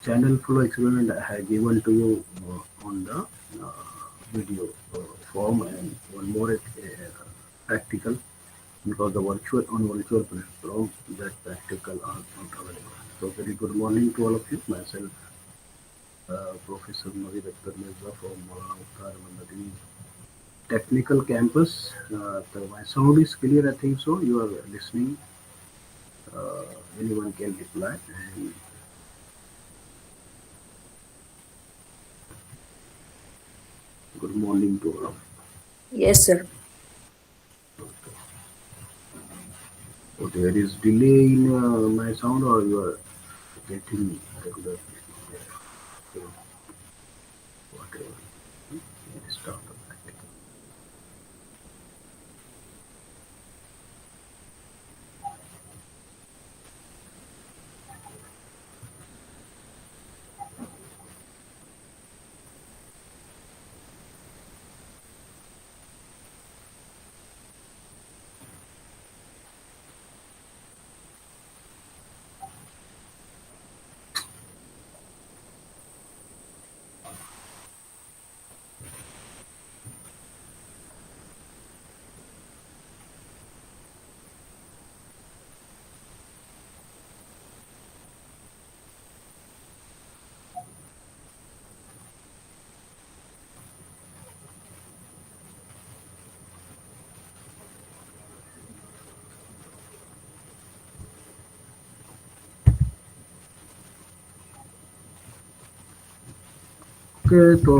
channel flow experiment I have given to you on the uh, video form, and one more practical, because the virtual platform that practical are not available. So very good morning to all of you. Myself, Professor Navid Akhtar Mirza from Maulana Mukhtar Ahmad Technical Campus. So my sound is clear, I think so. You are listening. Uh, Anyone can reply. And good morning to all. Yes, sir. So there is delay in my sound, or you are getting regular? So whatever. Let's start the practical. Okay, so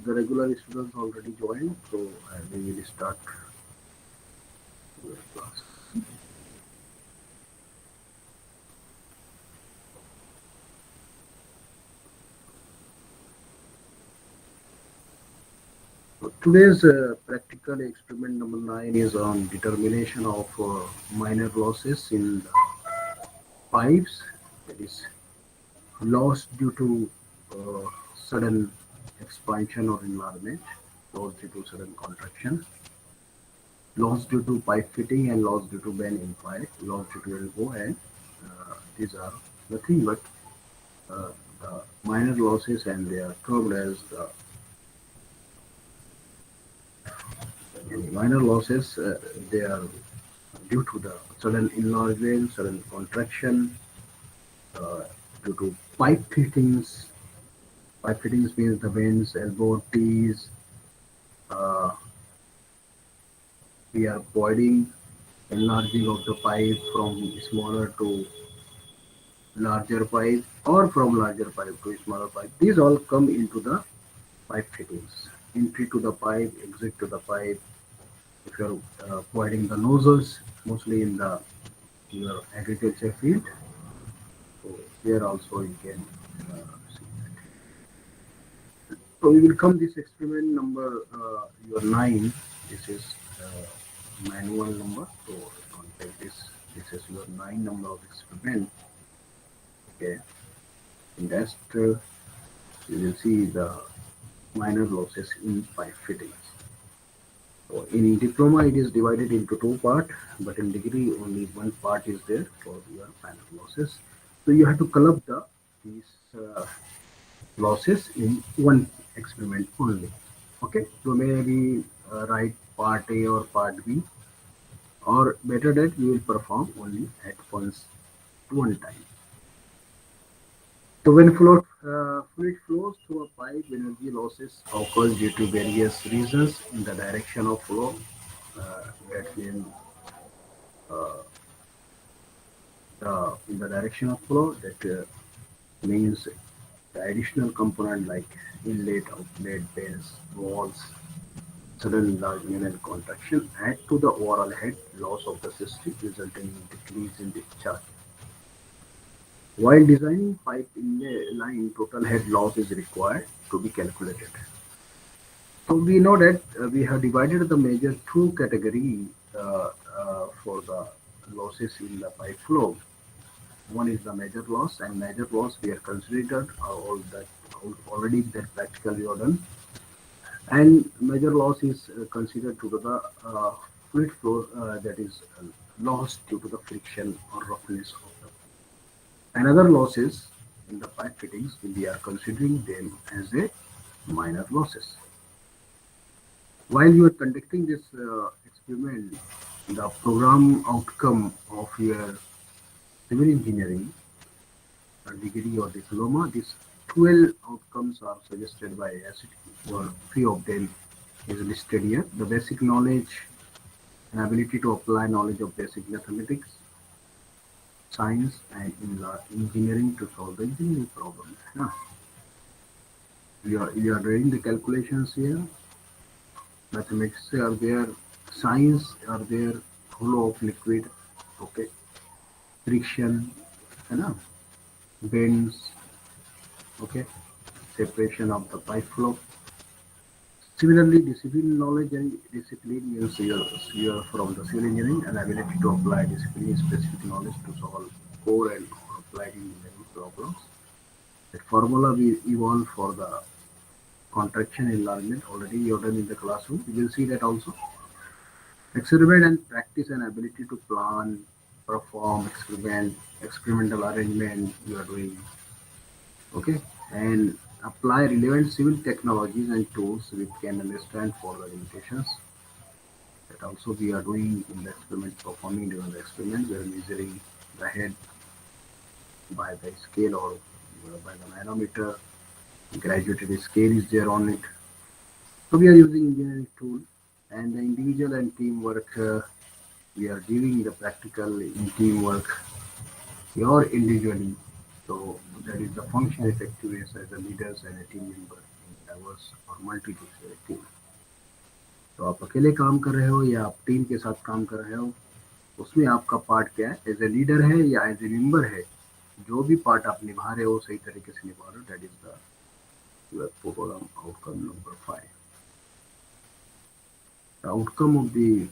the regular students already joined, so we will start the class. So today's practical experiment number 9 is on determination of minor losses in the pipes, that is loss due to sudden expansion or enlargement, loss due to sudden contraction, loss due to pipe fitting, and loss due to bend in pipe, loss due to elbow, and these are nothing but uh, the minor losses, and they are termed as the minor losses. They are due to the sudden enlargement, sudden contraction, uh, due to pipe fittings. Pipe fittings means the bends, elbow, T's. Uh, we are voiding enlarging of the pipe from smaller to larger pipe, or from larger pipe to smaller pipe. These all come into the pipe fittings. Entry to the pipe, exit to the pipe. If you're voiding the nozzles, mostly in the your agriculture field, so here also you can see that. So we will come this experiment number your 9. This is manual number. So don't take this. This is your 9 number of experiment. Okay. In that you will see the minor losses in pipe fittings. So in diploma it is divided into two parts, but in degree only one part is there for your minor losses. So you have to club these losses in one experiment only. Okay, so maybe write part A or part B, or better that you will perform only at once, one time. So when fluid flows through a pipe, energy losses occurs due to various reasons in the direction of flow. That means uh, in the direction of flow. That means the additional component like inlet, outlet, bends, walls, sudden enlargement and contraction add to the overall head loss of the system, resulting in decrease in discharge. While designing pipe in a line, total head loss is required to be calculated. So we know that we have divided the major two category for the losses in the pipe flow. One is the major loss, and major loss we have considered all that already that practical we have done. And major loss is considered due to the fluid flow, that is loss due to the friction or roughness of the. Another loss is in the pipe fittings, we are considering them as a minor losses. While you are conducting this experiment, the program outcome of your civil engineering degree or diploma, these 12 outcomes are suggested by ICT, or few of them is listed here. The basic knowledge and ability to apply knowledge of basic mathematics, science, and in engineering to solve the engineering problems. Yeah. You are doing the calculations here. Mathematics are there, science are there, flow of liquid, okay, friction, you know, bends, okay, separation of the pipe flow. Similarly, discipline knowledge and discipline means you are from the civil engineering and ability to apply discipline specific knowledge to solve core and applied engineering problems. That formula we evolved for the contraction enlargement already you have done in the classroom. You will see that also. Experiment and practice and ability to plan, perform experimental arrangement you are doing, okay, and apply relevant civil technologies and tools which can understand for the limitations. That also we are doing in the experiment, performing during the experiment. We are measuring the head by the scale or by the manometer. Graduated scale is there on it. So we are using engineering tool and the individual and teamwork. We are giving the practical in teamwork or individually. So that is the function effectiveness as a leaders and a team member in diverse or multidisciplinary team. तो आप अकेले काम कर रहे हो या आप team के साथ काम कर रहे हो, उसमें आपका पार्ट क्या है, एज ए लीडर है या एज ए मेंबर है, जो भी पार्ट आप निभा रहे हो सही तरीके से निभा रहे हो, that is the program outcome number 5. The outcome of this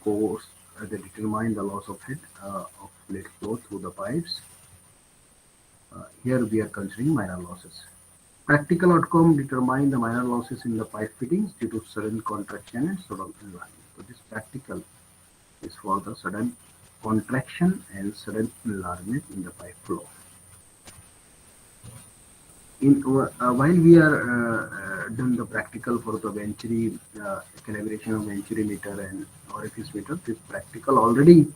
course they determine the loss of head of lead flow through the pipes. Here we are considering minor losses. Practical outcome determine the minor losses in the pipe fittings due to sudden contraction and sudden enlargement. So this practical is for the sudden contraction and sudden enlargement in the pipe flow. While we are done the practical for the venturi calibration of venturi meter and orifice meter, this practical already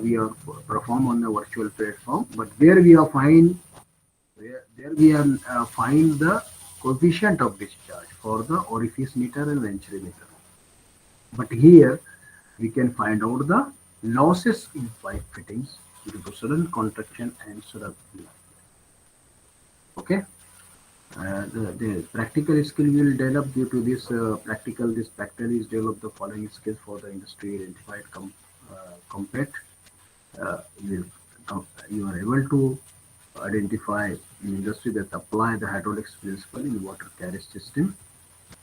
we are perform on the virtual platform, but there we are find find the coefficient of discharge for the orifice meter and venturi meter. But here we can find out the losses in pipe fittings due to sudden contraction and sudden enlargement. Okay. The practical skill will develop due to this practical. This practical is develop the following skills for the industry identified compact. You you are able to identify an industry that apply the hydraulics principle in water carriage system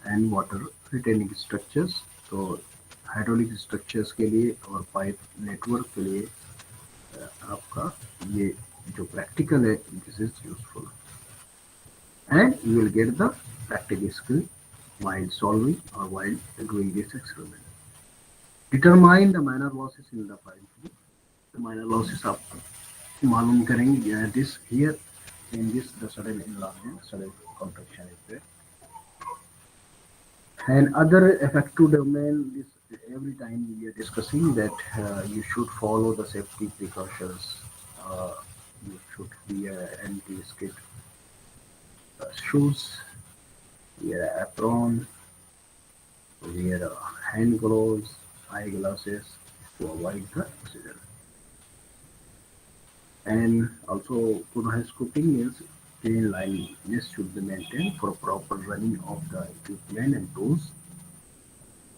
and water retaining structures. So hydraulic structures के लिए और pipe network के लिए आपका ये जो practical है, this is useful and you will get the practical skill while solving or while doing this experiment. Determine the minor losses in the pipe. The minor losses आप मालूम करेंगे. This here in this the sudden enlargement, sudden contraction is there. And other effective domain, this every time we are discussing that you should follow the safety precautions. You should wear anti-skid shoes, wear apron, wear hand gloves, eyeglasses to avoid the accident. And also good housekeeping means clean lineliness should be maintained for proper running of the equipment and tools.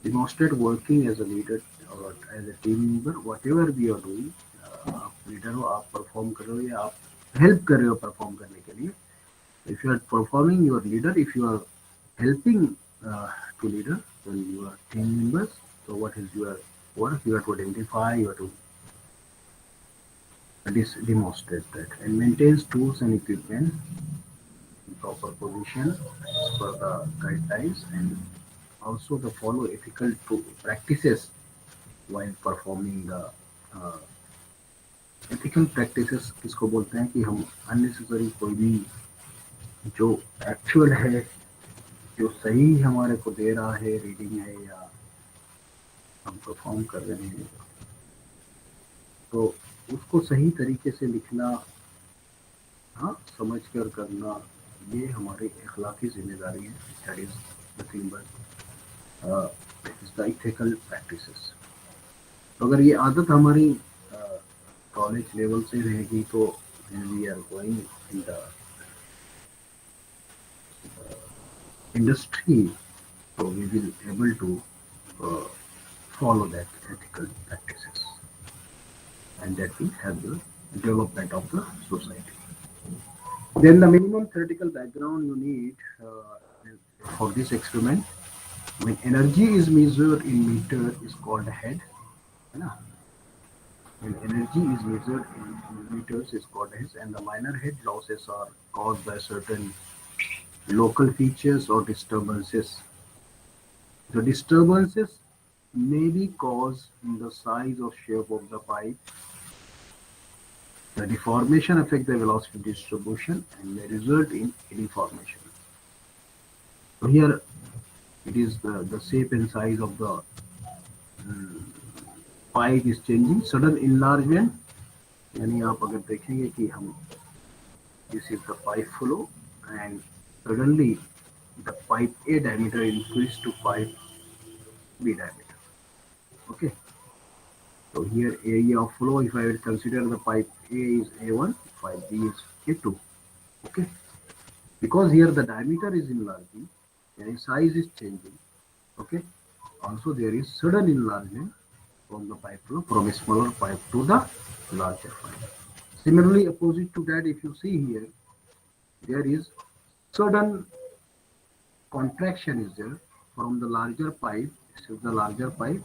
Demonstrate working as a leader or as a team member, whatever we are doing. आप leader हो, आप perform कर रहे हो या आप help कर रहे हो परफॉर्म करने के लिए. If you are performing, your leader. If you are helping to leader, then you are team members. So what is your work? You have to identify, you have to demonstrate that, and maintains tools and equipment in proper position as per the guidelines, and also the follow ethical practices while performing the ethical practices किसको बोलते हैं कि हम unnecessary कोई भी जो actual है, जो सही हमारे को दे रहा है, रीडिंग है या हम परफॉर्म कर रहे हैं, तो उसको सही तरीके से लिखना, हाँ, समझ कर करना, ये हमारी अखलाकी जिम्मेदारी है। That is nothing but is the ethical practices. तो अगर ये आदत हमारी कॉलेज लेवल से रहेगी तो we are going in the industry, so we will able to uh, follow that ethical practices, and that will help the development of the society. Then the minimum theoretical background you need for this experiment, when energy is measured in meter is called head, है ना? When energy is measured in meters is called head, and the minor head losses are caused by certain local features or disturbances. The disturbances may be caused in the size or shape of the pipe. The deformation affects the velocity distribution and may result in eddy formation. So here it is the shape and size of the pipe is changing. Sudden enlargement, यानी आप अगर देखेंगे कि हम, this is the pipe flow, and suddenly the pipe A diameter increased to pipe B diameter. Okay. So here area of flow, if I will consider the pipe A is A1, pipe B is A2. Okay. Because here the diameter is enlarging and size is changing. Okay. Also there is sudden enlargement from the pipe flow from a smaller pipe to the larger pipe. Similarly, opposite to that, if you see here, there is sudden contraction is there from the larger pipe. This is the larger pipe,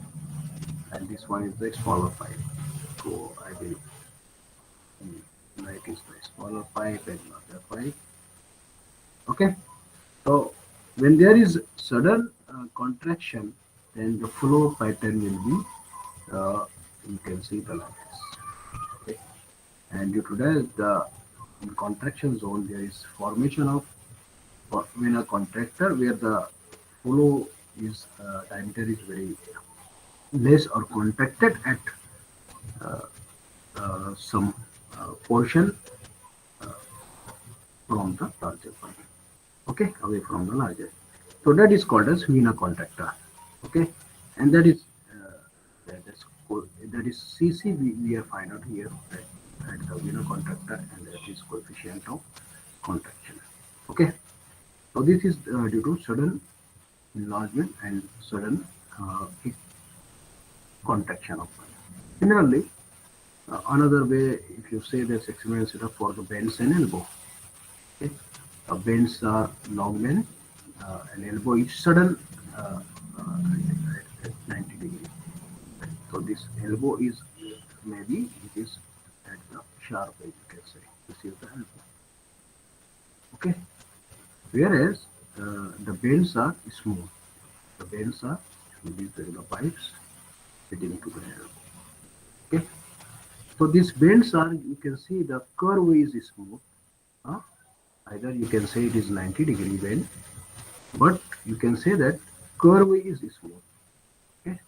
and this one is the smaller pipe. So I will write is the smaller pipe and larger pipe. Okay. So when there is sudden contraction, then the flow pattern will be, you can see the like this. Okay. And due to that, the in contraction zone there is formation of, when a contractor where the flow is diameter is very less or contracted at some portion from the larger point. Okay, away from the larger. So that is called as vena contractor. Okay, and that is that is CC we are find out here at the vena contractor, and that is coefficient of contraction. Okay, so this is due to sudden enlargement and sudden contraction of bone. Similarly, another way, if you say this experiment setup for the bends and elbow. Okay, bends are long bend, and elbow is sudden at 90 degree. So this elbow is, maybe it is at the sharp edge, you can say. This is the elbow. Okay. Whereas the bends are smooth. The bends are, these are the pipes fitting to the elbow. Okay. So these bends are, you can see the curve is smooth. Huh? Either you can say it is 90-degree bend, but you can say that curve is smooth. Okay.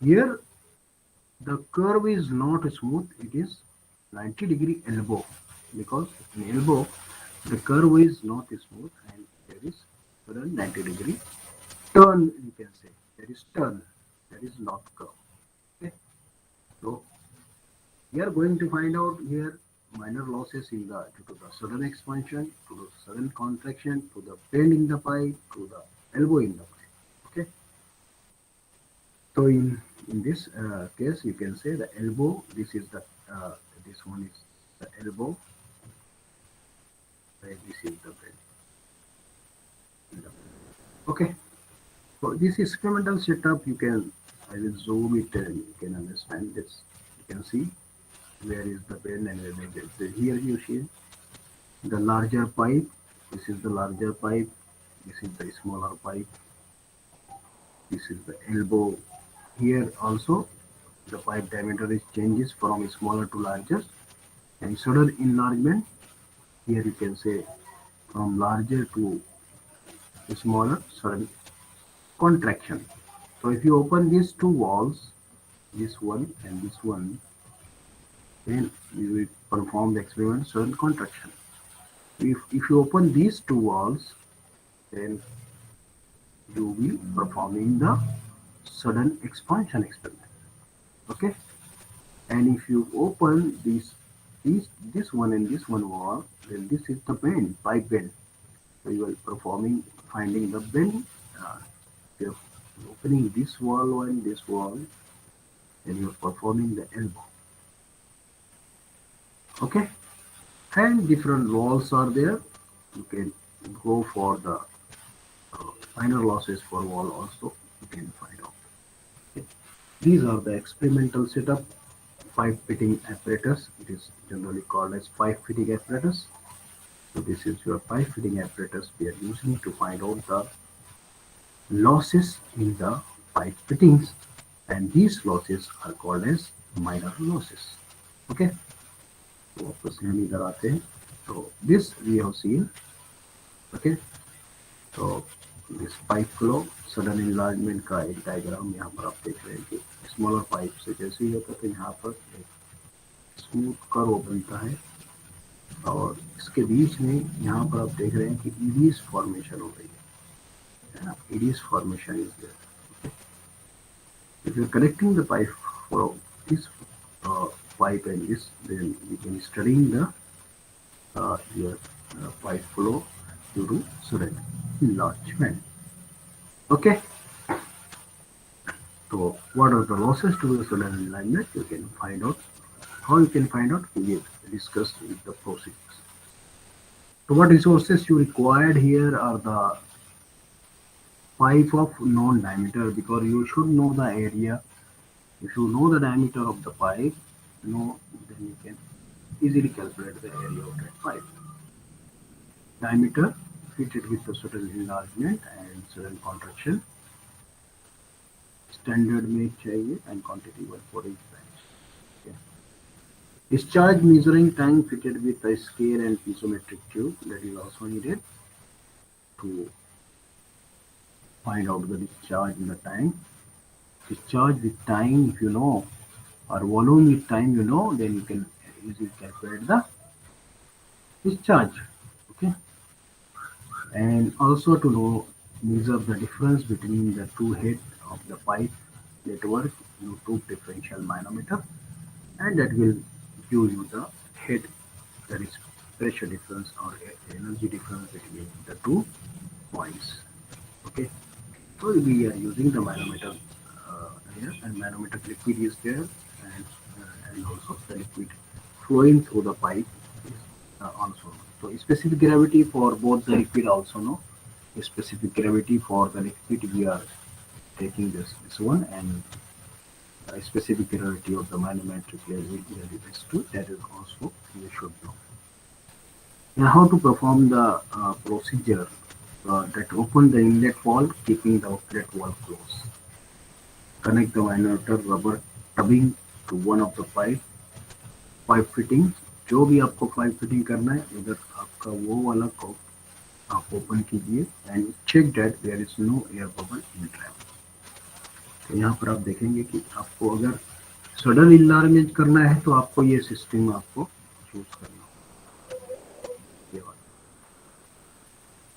Here the curve is not smooth, it is 90-degree elbow, because in elbow the curve is not smooth and there is sudden 90-degree turn, you can say. There is turn, that is not curve. Okay. So we are going to find out here minor losses in the due to the sudden expansion, to the sudden contraction, to the bend in the pipe, to the elbow in the pipe. Okay. So in this case, you can say the elbow. This is the this one is the elbow. Where this is the bend. Okay. So this experimental setup, you can, I will zoom it and you can understand this. You can see where is the bend and where is the, here you see the larger pipe. This is the larger pipe. This is the smaller pipe. This is the elbow. Here also the pipe diameter is changes from smaller to larger, and sudden enlargement, here you can say from larger to smaller, sudden contraction. So if you open these two walls, this one and this one, then you will perform the experiment sudden contraction. If you open these two walls, then you will be performing the sudden expansion experiment. Okay, and if you open this one and this one wall, then this is the bend, pipe bend. So you are performing finding the bend. Uh, if you're opening this wall and this wall, then you're performing the elbow. Okay, and different walls are there. You can go for the minor losses for wall also. You can find out. Okay. These are the experimental setup pipe fitting apparatus. It is generally called as pipe fitting apparatus. So this is your pipe fitting apparatus we are using to find out the losses in the pipe fittings, and these losses are called as minor losses. Okay, तो वापस हम इधर आते हैं. So this we have seen. Okay, so this pipe flow sudden enlargement का एक diagram यहाँ पर आप देख रहे हैं कि स्मॉलर पाइप से जैसे ही होता है तो यहाँ पर एक स्मूथ कर्व बनता है, और इसके बीच में यहाँ पर आप देख रहे हैं कि ईडीज फॉर्मेशन हो रही है ना. Eddies formation is there. If you're connecting the pipe for this pipe and this, then you can studying the your pipe flow due to sudden enlargement. Okay. So what are the losses to the sudden enlargement? You can find out. How you can find out? We will discuss with the procedures. So what resources you required here are the pipe of known diameter, because you should know the area. If you know the diameter of the pipe, then you can easily calculate the area of that pipe. Diameter fitted with the sudden enlargement and sudden contraction. Standard में चाहिए and quantity 1 inch bench. Okay. Discharge measuring tank fitted with a scale and piezometric tube, that is also needed to find out the discharge in the tank. Discharge with time, if you know, or volume with time, you know, then you can easily calculate the discharge. Okay, and also to know measure the difference between the two head of the pipe network, you took differential manometer, and that will give you the head, that is pressure difference or energy difference between the two points. Okay, so we are using the manometer here, and manometer liquid is there, and also the liquid flowing through the pipe is also. So specific gravity for both the liquid also know. Specific gravity for the liquid we are taking this one, and specific gravity of the manometric level is to, that is also you should know. Now how to perform the procedure that open the inlet valve keeping the outlet valve closed. Connect the manometer rubber tubbing to one of the pipe fitting. जो भी आपको pipe fitting करना है उधर आपका वो वाला को आप ओपन कीजिए and check that there is no air bubble in trap. तो यहाँ पर आप देखेंगे कि आपको अगर सडन इनलार्जमेंट करना है तो आपको ये सिस्टम आपको चूज करना होगा.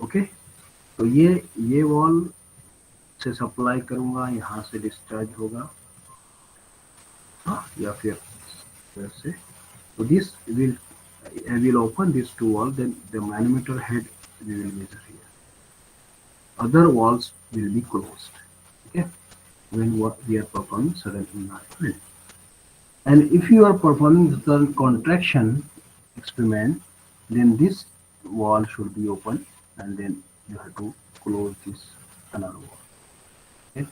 ओके, तो ये वॉल से सप्लाई करूंगा, यहाँ से डिस्चार्ज होगा या फिर से. So this will open these two walls, then the manometer head we will measure here. Other walls will be closed. Okay, when we are performing sudden enlargement. And if you are performing the contraction experiment, then this wall should be open, and then you have to close this another wall. Okay,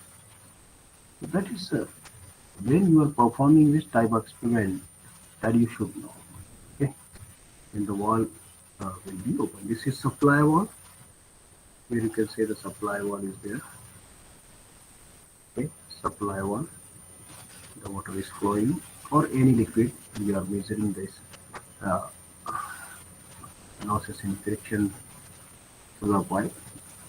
so that is when you are performing this type of experiment, that you should know. Okay, and the wall will be open. This is supply wall. Here you can say the supply wall is there. Okay, supply wall. the water is flowing or any liquid, we are measuring this uh, losses in friction to the pipe.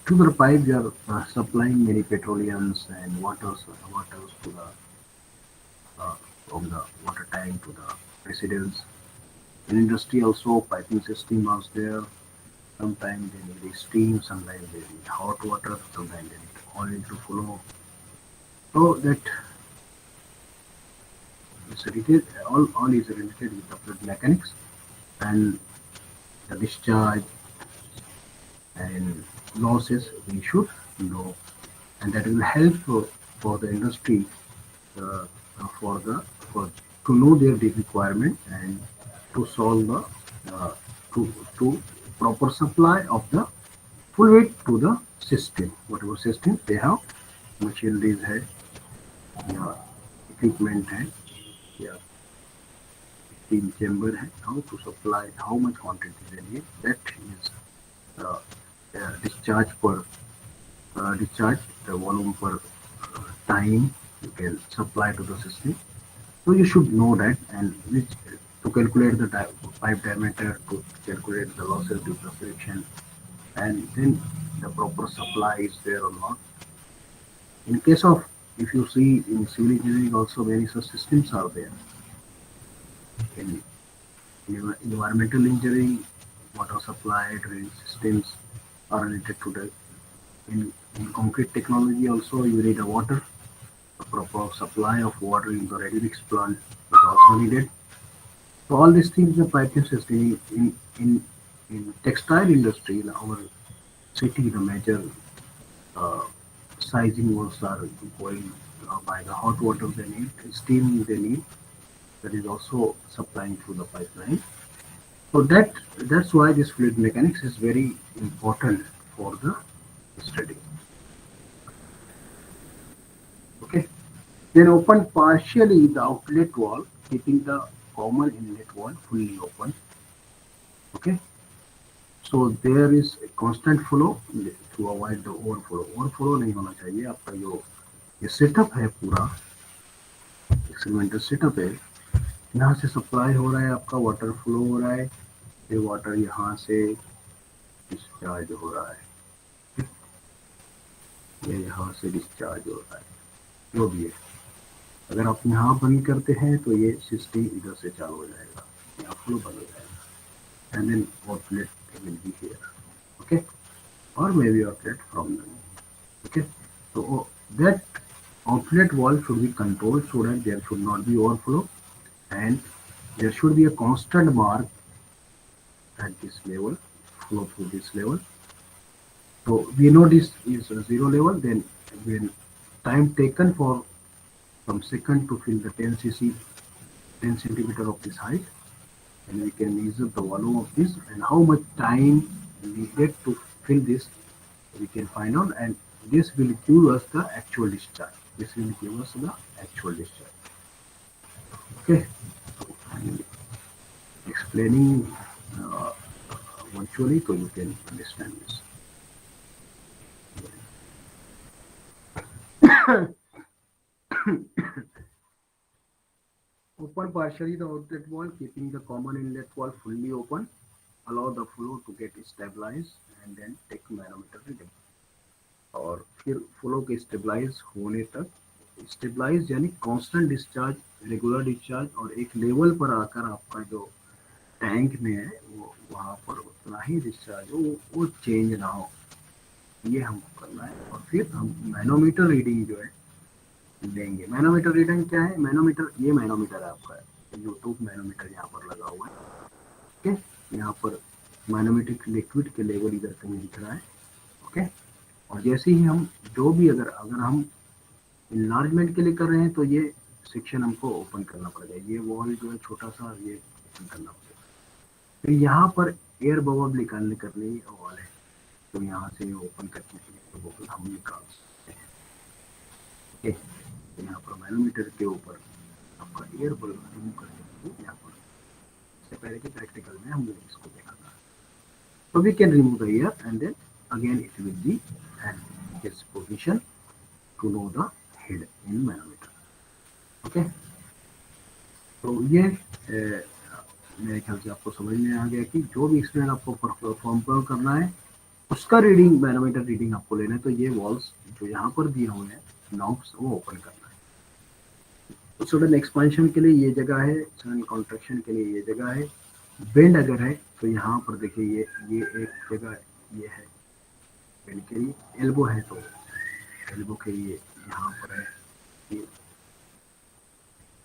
To the pipe, we are supplying many petroleums and waters to the from the water tank to the residence. In industry also, piping system was there. Sometimes they need steam, sometimes they need hot water, sometimes they need oil to flow. So that is related, all is related with the fluid mechanics and the discharge and losses we should know, and that will help for the industry uh, for the for to know their requirement and to solve the uh, to proper supply of the fluid to the system, whatever system they have, machineries है या equipment है या steam chamber है, how to supply, how much quantity they need, that is uh, discharge per discharge the volume per time you can supply to the system. So you should know that, and which to calculate the pipe diameter, to calculate the losses due to friction, and then the proper supply is there or not. In case of, if you see in civil engineering also many such systems are there. In environmental engineering, water supply, drainage systems are related to the. In concrete technology also you need a water. A proper supply of water in the ready mix plant is also needed. So all these things, the piping system in textile industry in our city, the major uh, sizing walls are going by the hot water they need, steam they need, that is also supplying through the pipeline. So that's why this fluid mechanics is very important for the study. Okay. Then open partially the outlet wall, keeping the common inlet wall fully open. Okay. So there is a constant flow to avoid the overflow. Overflow नहीं होना चाहिए आपका जो ये setup है पूरा experimental setup है, यहाँ से सप्लाई हो रहा है, आपका वाटर फ्लो हो रहा है, ये वाटर यहाँ से डिस्चार्ज हो रहा है, ये यहाँ से डिस्चार्ज हो रहा है, जो भी है। अगर आप यहाँ बंद करते हैं तो ये सिस्टम इधर से चालू हो जाएगा, यहाँ फ्लो बंद हो जाएगा, and then outlet will be here, okay, or maybe outlet from the, okay. So that outlet wall should be controlled so that there should not be overflow, and there should be a constant mark at this level, flow through this level. So we know this is a zero level, then when time taken for from second to fill the 10 cc 10 centimeter of this height, and we can measure the volume of this and how much time needed to fill this, we can find out, and this will give us the actual discharge. This will give us the actual discharge. Okay, so I'm explaining virtually so you can understand this. Open partially the outlet wall, keeping the common inlet wall fully open. Allow the flow to get stabilized and then take manometer reading. और फिर flow के stabilise होने तक, stabilise यानी constant discharge, regular discharge, और एक level पर आकर आपका जो टैंक में है वो वहाँ पर उतना ही डिस्चार्ज हो, वो चेंज ना हो, ये हमको करना है। और फिर हम मैनोमीटर रीडिंग जो है लेंगे। मैनोमीटर रीडिंग क्या है? मैनोमीटर, ये मैनोमीटर है आपका, यूट्यूब मैनोमीटर यहाँ पर लगा हुआ है, ओके। यहाँ पर मैनोमेट्रिक लिक्विड के लेवल इधर कहीं दिख रहा है, ओके। और जैसे ही हम जो भी अगर हम इनलार्जमेंट के लिए कर रहे हैं तो ये सेक्शन हमको ओपन करना पड़ेगा, ये वॉल जो है छोटा सा, ये ओपन करना पड़ेगा। फिर यहाँ पर एयर बबल निकालने करने वॉल है, तो यहाँ से ओपन करने के लिए बबल हम निकाल सकते हैं, ओके। तो यहाँ पर मैनोमीटर के ऊपर आपका एयर बबल रिमूव करने के लिए यहाँ पर, इससे पहले कि प्रैक्टिकल में हमने इसको देखा था। So we can remove the air and then again it will be at its position to know the head in manometer. Okay. तो ये मेरे ख्याल से आपको समझ में आ गया कि जो भी एक्सपेरिमेंट आपको परफॉर्म करना है उसका रीडिंग मैनोमीटर रीडिंग आपको लेना है। तो ये वॉल्स जो यहाँ पर दिए हुए हैं नॉब्स वो ओपन करना है। तो सडन एक्सपांशन के लिए ये जगह है, सडन कॉन्ट्रैक्शन के लिए ये जगह है। बेंड अगर है तो यहाँ पर देखिए ये एक जगह ये है बेंड के लिए। एल्बो है तो एल्बो के लिए यहाँ पर है, ये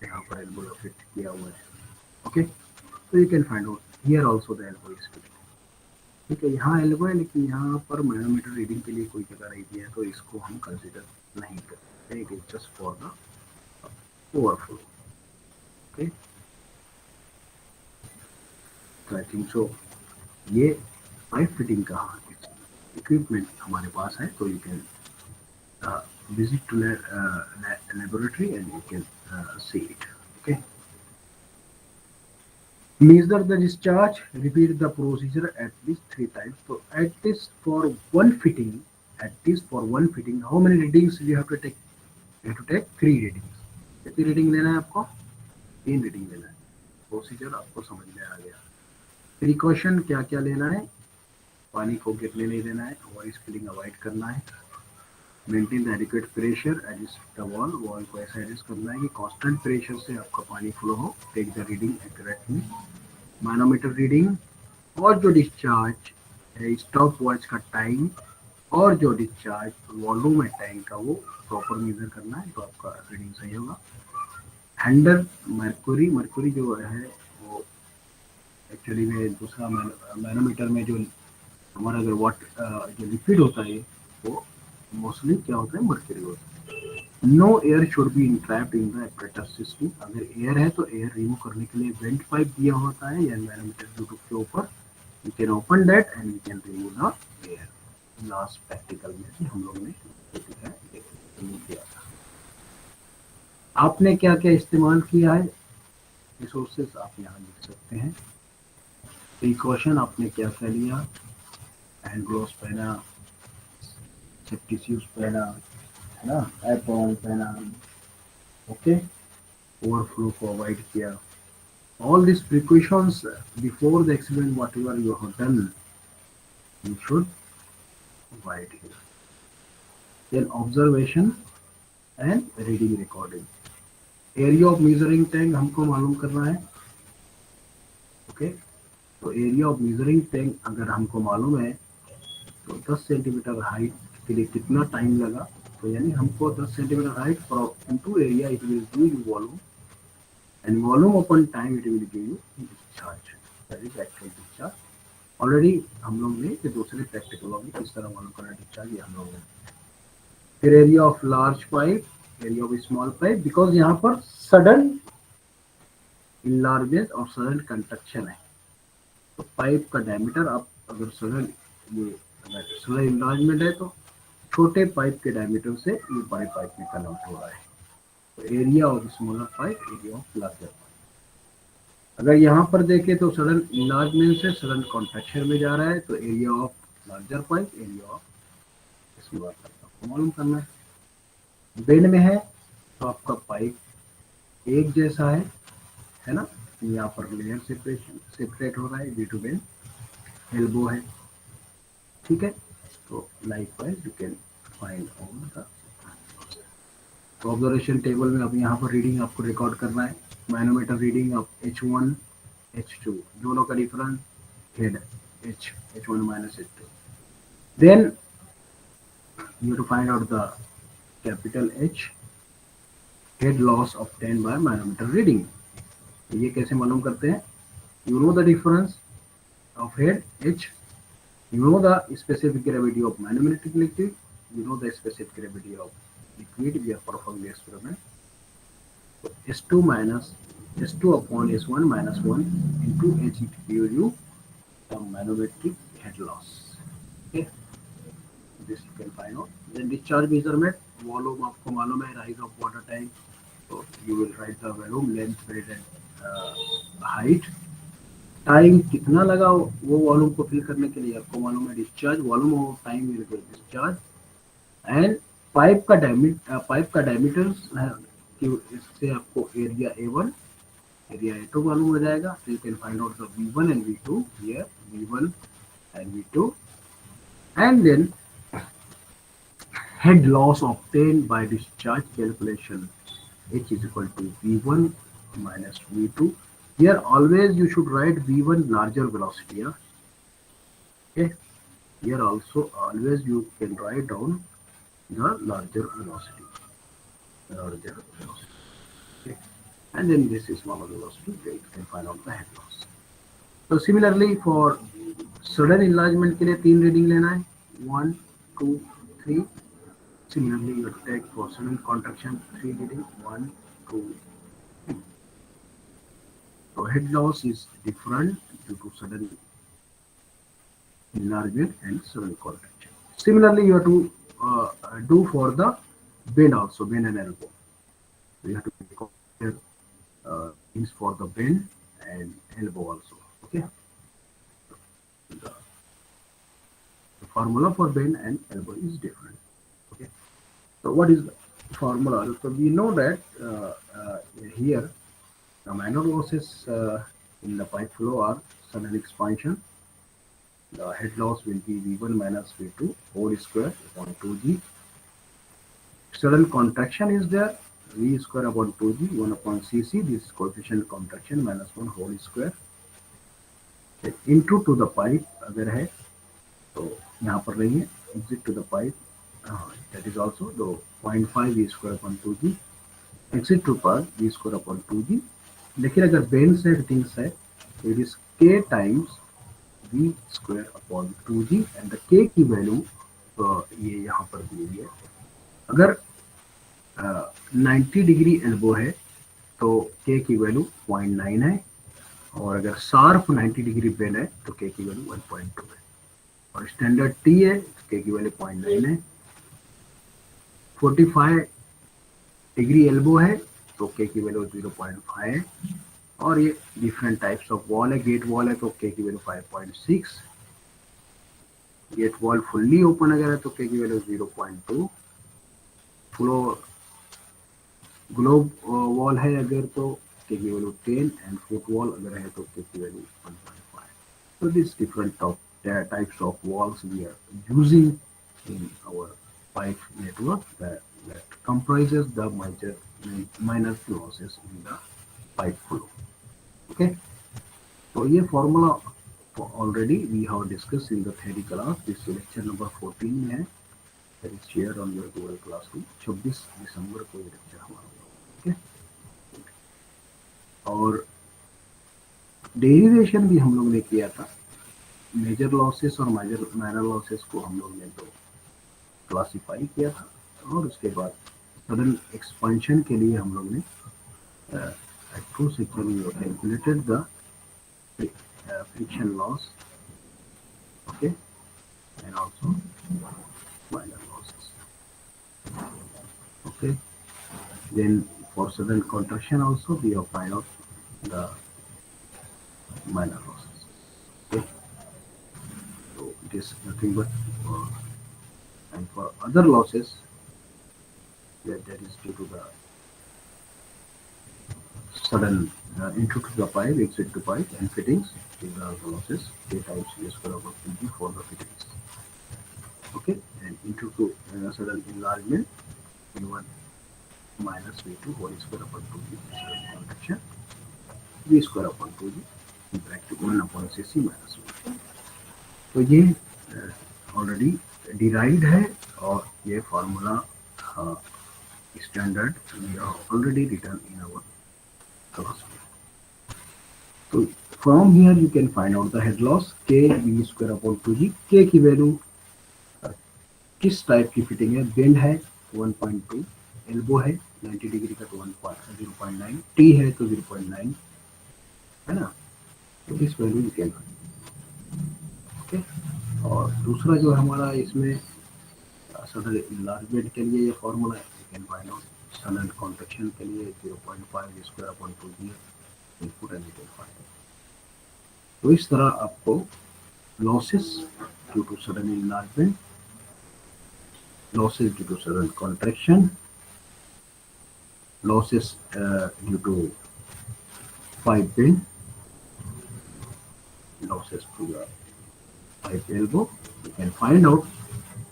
यहाँ पर एल्बो फिट किया हुआ है। ओके, तो you can find out here also the elbow is fit. ठीक है, यहाँ एल्बो है लेकिन यहाँ पर मैनोमीटर रीडिंग के लिए कोई जगह नहीं दिया है, तो इसको हम कंसिडर नहीं करते। It is just for the overflow. Okay, तो आई थिंक सो ये पाइप फिटिंग का इक्विपमेंट हमारे पास है। तो you can visit to laboratory and you can see it. Okay, measure the discharge, repeat the procedure at least 3 times. So at least for one fitting, how many readings you have to take? You have to take 3 readings. कितनी reading लेना है आपको? 3 reading लेना है। Procedure आपको समझ में आ गया। प्रिकॉशन क्या क्या लेना है? पानी को गिरने नहीं देना है, वॉइस फिलिंग अवॉइड करना है, maintain the adequate pressure, adjust the wall को ऐसा एडजस्ट करना है कि कांस्टेंट प्रेशर से आपका पानी फ्लो हो। Take the reading accurately, manometer reading, और जो डिस्चार्ज है स्टॉप वॉच का टाइम और जो डिस्चार्ज वॉल्यूम है टैंक का वो प्रॉपर मेजर करना है, तो आपका रीडिंग सही होगा। हैंडल मर्क्यूरी जो है वो एक्चुअली में दूसरा मैनोमीटर में जो हमारा अगर जो लिक्विड होता है वो मोस्टली क्या होता है, मर्क्यूरी होता है। No air should be entrapped in the apparatus system. अगर एयर है तो एयर रिमूव करने के लिए वेंट पाइप दिया होता है या मैनोमीटर ब्लूटूथ के ऊपर। You can open that and you can remove the air. Last practical में भी हम लोग ने रिमूव किया था। आपने क्या क्या इस्तेमाल किया है, रिसोर्सेज आप यहाँ लिख सकते हैं। प्रिकॉशन आपने क्या क्या लिया? हैंड ग्लोव्स पहना, सेफ्टी शूज पहना, है ना, एप्रॉन पहना, ओके, ओवरफ्लो को अवॉइड किया। All these precautions before the accident, whatever you have done, you should write here. Then observation and reading recording. Area of measuring tank हमको मालूम करना है। ओके, तो एरिया ऑफ मेजरिंग टैंक अगर हमको मालूम है तो 10 सेंटीमीटर हाइट के लिए कितना टाइम लगा, तो यानी हमको 10 centimetre height into area it will give you volume, and volume upon time it will give you discharge, that is actual discharge. Already हम लोग ने ये दूसरे प्रैक्टिकल में किस तरह मालूम करना डिस्चार्ज ये हम लोग ने। फिर area of large pipe, area of small pipe, because यहाँ पर सडन इनलार्जमेंट और सडन कंट्रक्शन है, तो पाइप का डायमीटर आप अगर सडन इनलार्जमेंट है तो छोटे पाइप के डायमीटर से ये बड़े पाइप में कन्वर्ट हो रहा है। तो area of smaller pipe, area of larger pipe. अगर यहाँ पर देखें तो सडन इनलार्जमेंट से सडन कॉन्ट्रैक्शन में जा रहा है, तो area of larger pipe, area of smaller pipe आपको मालूम करना है। बेंड में है तो आपका पाइप एक जैसा है ना, यहाँ पर लेयर सेपरेट हो रहा है ड्यू टू बेंड। एल्बो है, ठीक है, तो likewise you can find all the. तो ऑब्जर्वेशन टेबल में अब यहाँ पर रीडिंग आपको रिकॉर्ड करना है। Manometer reading of H1 H2 दोनों का difference head H1 minus H2, then you have to find out the capital H head loss obtained by manometer reading। ये कैसे मालूम करते हैं? You know the difference of head H, you know the specific gravity of manometric liquid, you know the specific gravity of liquid we are performing the experiment. So S2 upon S1 minus 1 into H it gives you the manometric head loss. Okay, this you can find out. Then discharge measurement, volume आपको मालूम है, rise of water tank, so you will write the volume, length, breadth and height. Time कितना लगा वो volume को fill करने के लिए आपको मालूम है। डिस्चार्ज वॉल्यूम और time will give discharge. And pipe का डायमीटर कि इससे आपको एरिया A1 एरिया A2 मालूम हो जाएगा. So you can find out the V1 and V2 here, V1 and V2, and then head loss obtained by discharge calculation. H is equal to V1 minus V2. Here always you should write V1 larger velocity. Yeah? Okay. Here also always you can write down the larger velocity. Larger velocity. Okay. And then this is smaller velocity. Where you can find out the head loss. So similarly for sudden enlargement के लिए 3 reading लेना है. 1, 2, 3. Similarly, you take for sudden contraction 3 reading. 1, 2, 3. So head loss is different due to sudden enlargement and sudden contraction. Similarly, you have to do for the bend also, bend and elbow. So you have to consider things for the bend and elbow also. Okay. The formula for bend and elbow is different. Okay. So what is the formula? So we know that here the minor losses in the pipe flow are sudden expansion. The head loss will be V1 minus V2 whole square upon 2G. Sudden contraction is there, V square upon 2G, 1 upon Cc, this coefficient contraction minus 1 whole square. Into to the pipe अगर है तो यहाँ पर नहीं है, exit to the pipe, that is also the 0.5 V square upon 2G, exit to pipe V square upon 2G. लेकिन अगर bends है, फिटिंग्स है, तो it is K times V square upon 2G and the K की value ये यहाँ पर दी हुई है. अगर 90 डिग्री एल्बो है तो K की वैल्यू 0.9 है, और अगर शार्प 90 डिग्री बेंड है तो K की वैल्यू 1.2 है, और स्टैंडर्ड T है तो K की वैल्यू 0.9 है. 45 डिग्री एल्बो है तो K की वैल्यू 0.5 है, और ये डिफरेंट टाइप्स ऑफ वॉल है. गेट वॉल है तो K की value 5.6. Gate valve fully open अगर है तो K की वैल्यू 0.2. फ्लो ग्लोब वॉल है अगर तो K की वैल्यू 10, एंड फुट वॉल अगर है तो K की value 1.5. So these different types of walls we are using in our pipe network that comprises the minor losses in the pipe flow. Okay, so ये formula already we have discussed in the theory class. This lecture number 14 में है, that is shared on your Google Classroom. 26 दिसंबर को ये lecture हमारा होगा. Okay, और derivation भी हम लोग ने किया था. मेजर लॉसेस और माइनर लॉसेस को हम लोग ने तो क्लासिफाई किया था, और उसके बाद सडन एक्सपेंशन के लिए हम लोग ने calculated the friction loss. Okay, and also minor losses. Okay, then for sudden contraction also we have find out the minor losses. Okay, so it is nothing but and for other losses that is due to the sudden entry to the pipe, exit to pipe, and fittings. These are the losses. K times V square over 2G for the fittings. Okay, and into to sudden enlargement, V1 minus V2 whole square upon 2G, sudden contraction, V square upon 2G, bracket 1 upon Cc minus 1. तो ये already derived है, और ये formula standard we are already written in our class. तो from here you can find out the head loss K V square upon 2G. K की value किस type की fitting है? बेंड है 1.2, एल्बो है 90 डिग्री का तो 0.9, T है तो 0.9 है ना. तो this value you can. Okay, और दूसरा जो हमारा इसमें सडन इनलार्जमेंट के लिए ये फॉर्मूला है, you can find out sudden contraction के लिए 0.5 square upon 2G input and you find. तो इस तरह आपको losses due to sudden enlargement, losses due to sudden contraction, losses due to pipe bend losses to the pipe elbow. You can find out,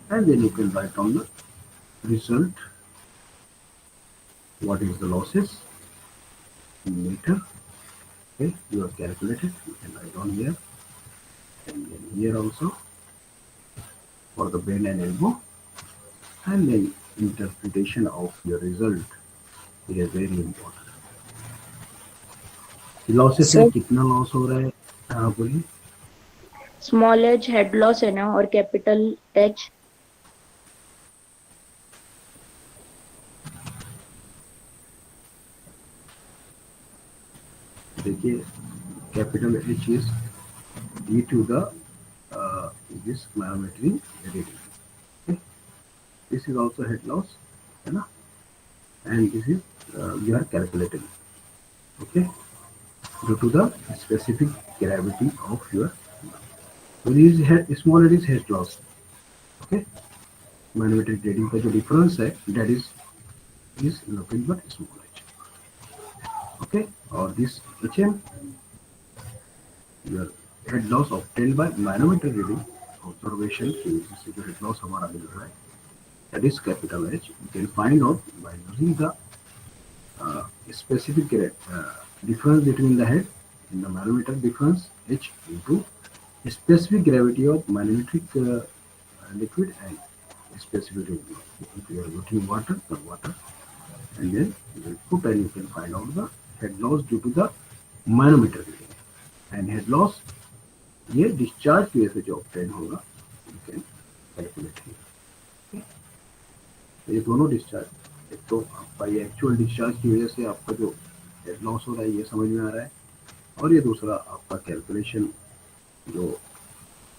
and then you can write on the result what is the losses in meter. Okay, you have calculated. You can write on here and then here also for the bend and elbow, and then interpretation of your result is very important. Losses में sir कितना loss हो रहा है? हाँ बोलिए. Small H head loss है ना, और कैपिटल एच देखिए, capital H is due to the this myometry reading. Okay? This is also head loss, है ना? And this is you are calculating. Okay, due to the specific gravity of your. So this is head, small head is head loss. Okay, myometric reading का जो difference है, that is nothing but small h. Okay, or this HM, your head loss obtained by manometer reading observation की वजह से जो head loss हमारा मिल रहा है, that is capital H. You can find out by using the specific difference between the head in the manometer difference H into specific gravity of manometric liquid and specific gravity. If you are looking water, the water, and then you will put and you can find out the head loss due to the manometer reading. And head loss ये discharge की वजह से जो obtain होगा, you can calculate here. ये दोनों discharge, एक तो आपका ये एक्चुअल डिस्चार्ज की वजह से आपका जो हेड लॉस हो रहा है ये समझ में आ रहा है, और ये दूसरा आपका कैलकुलेशन जो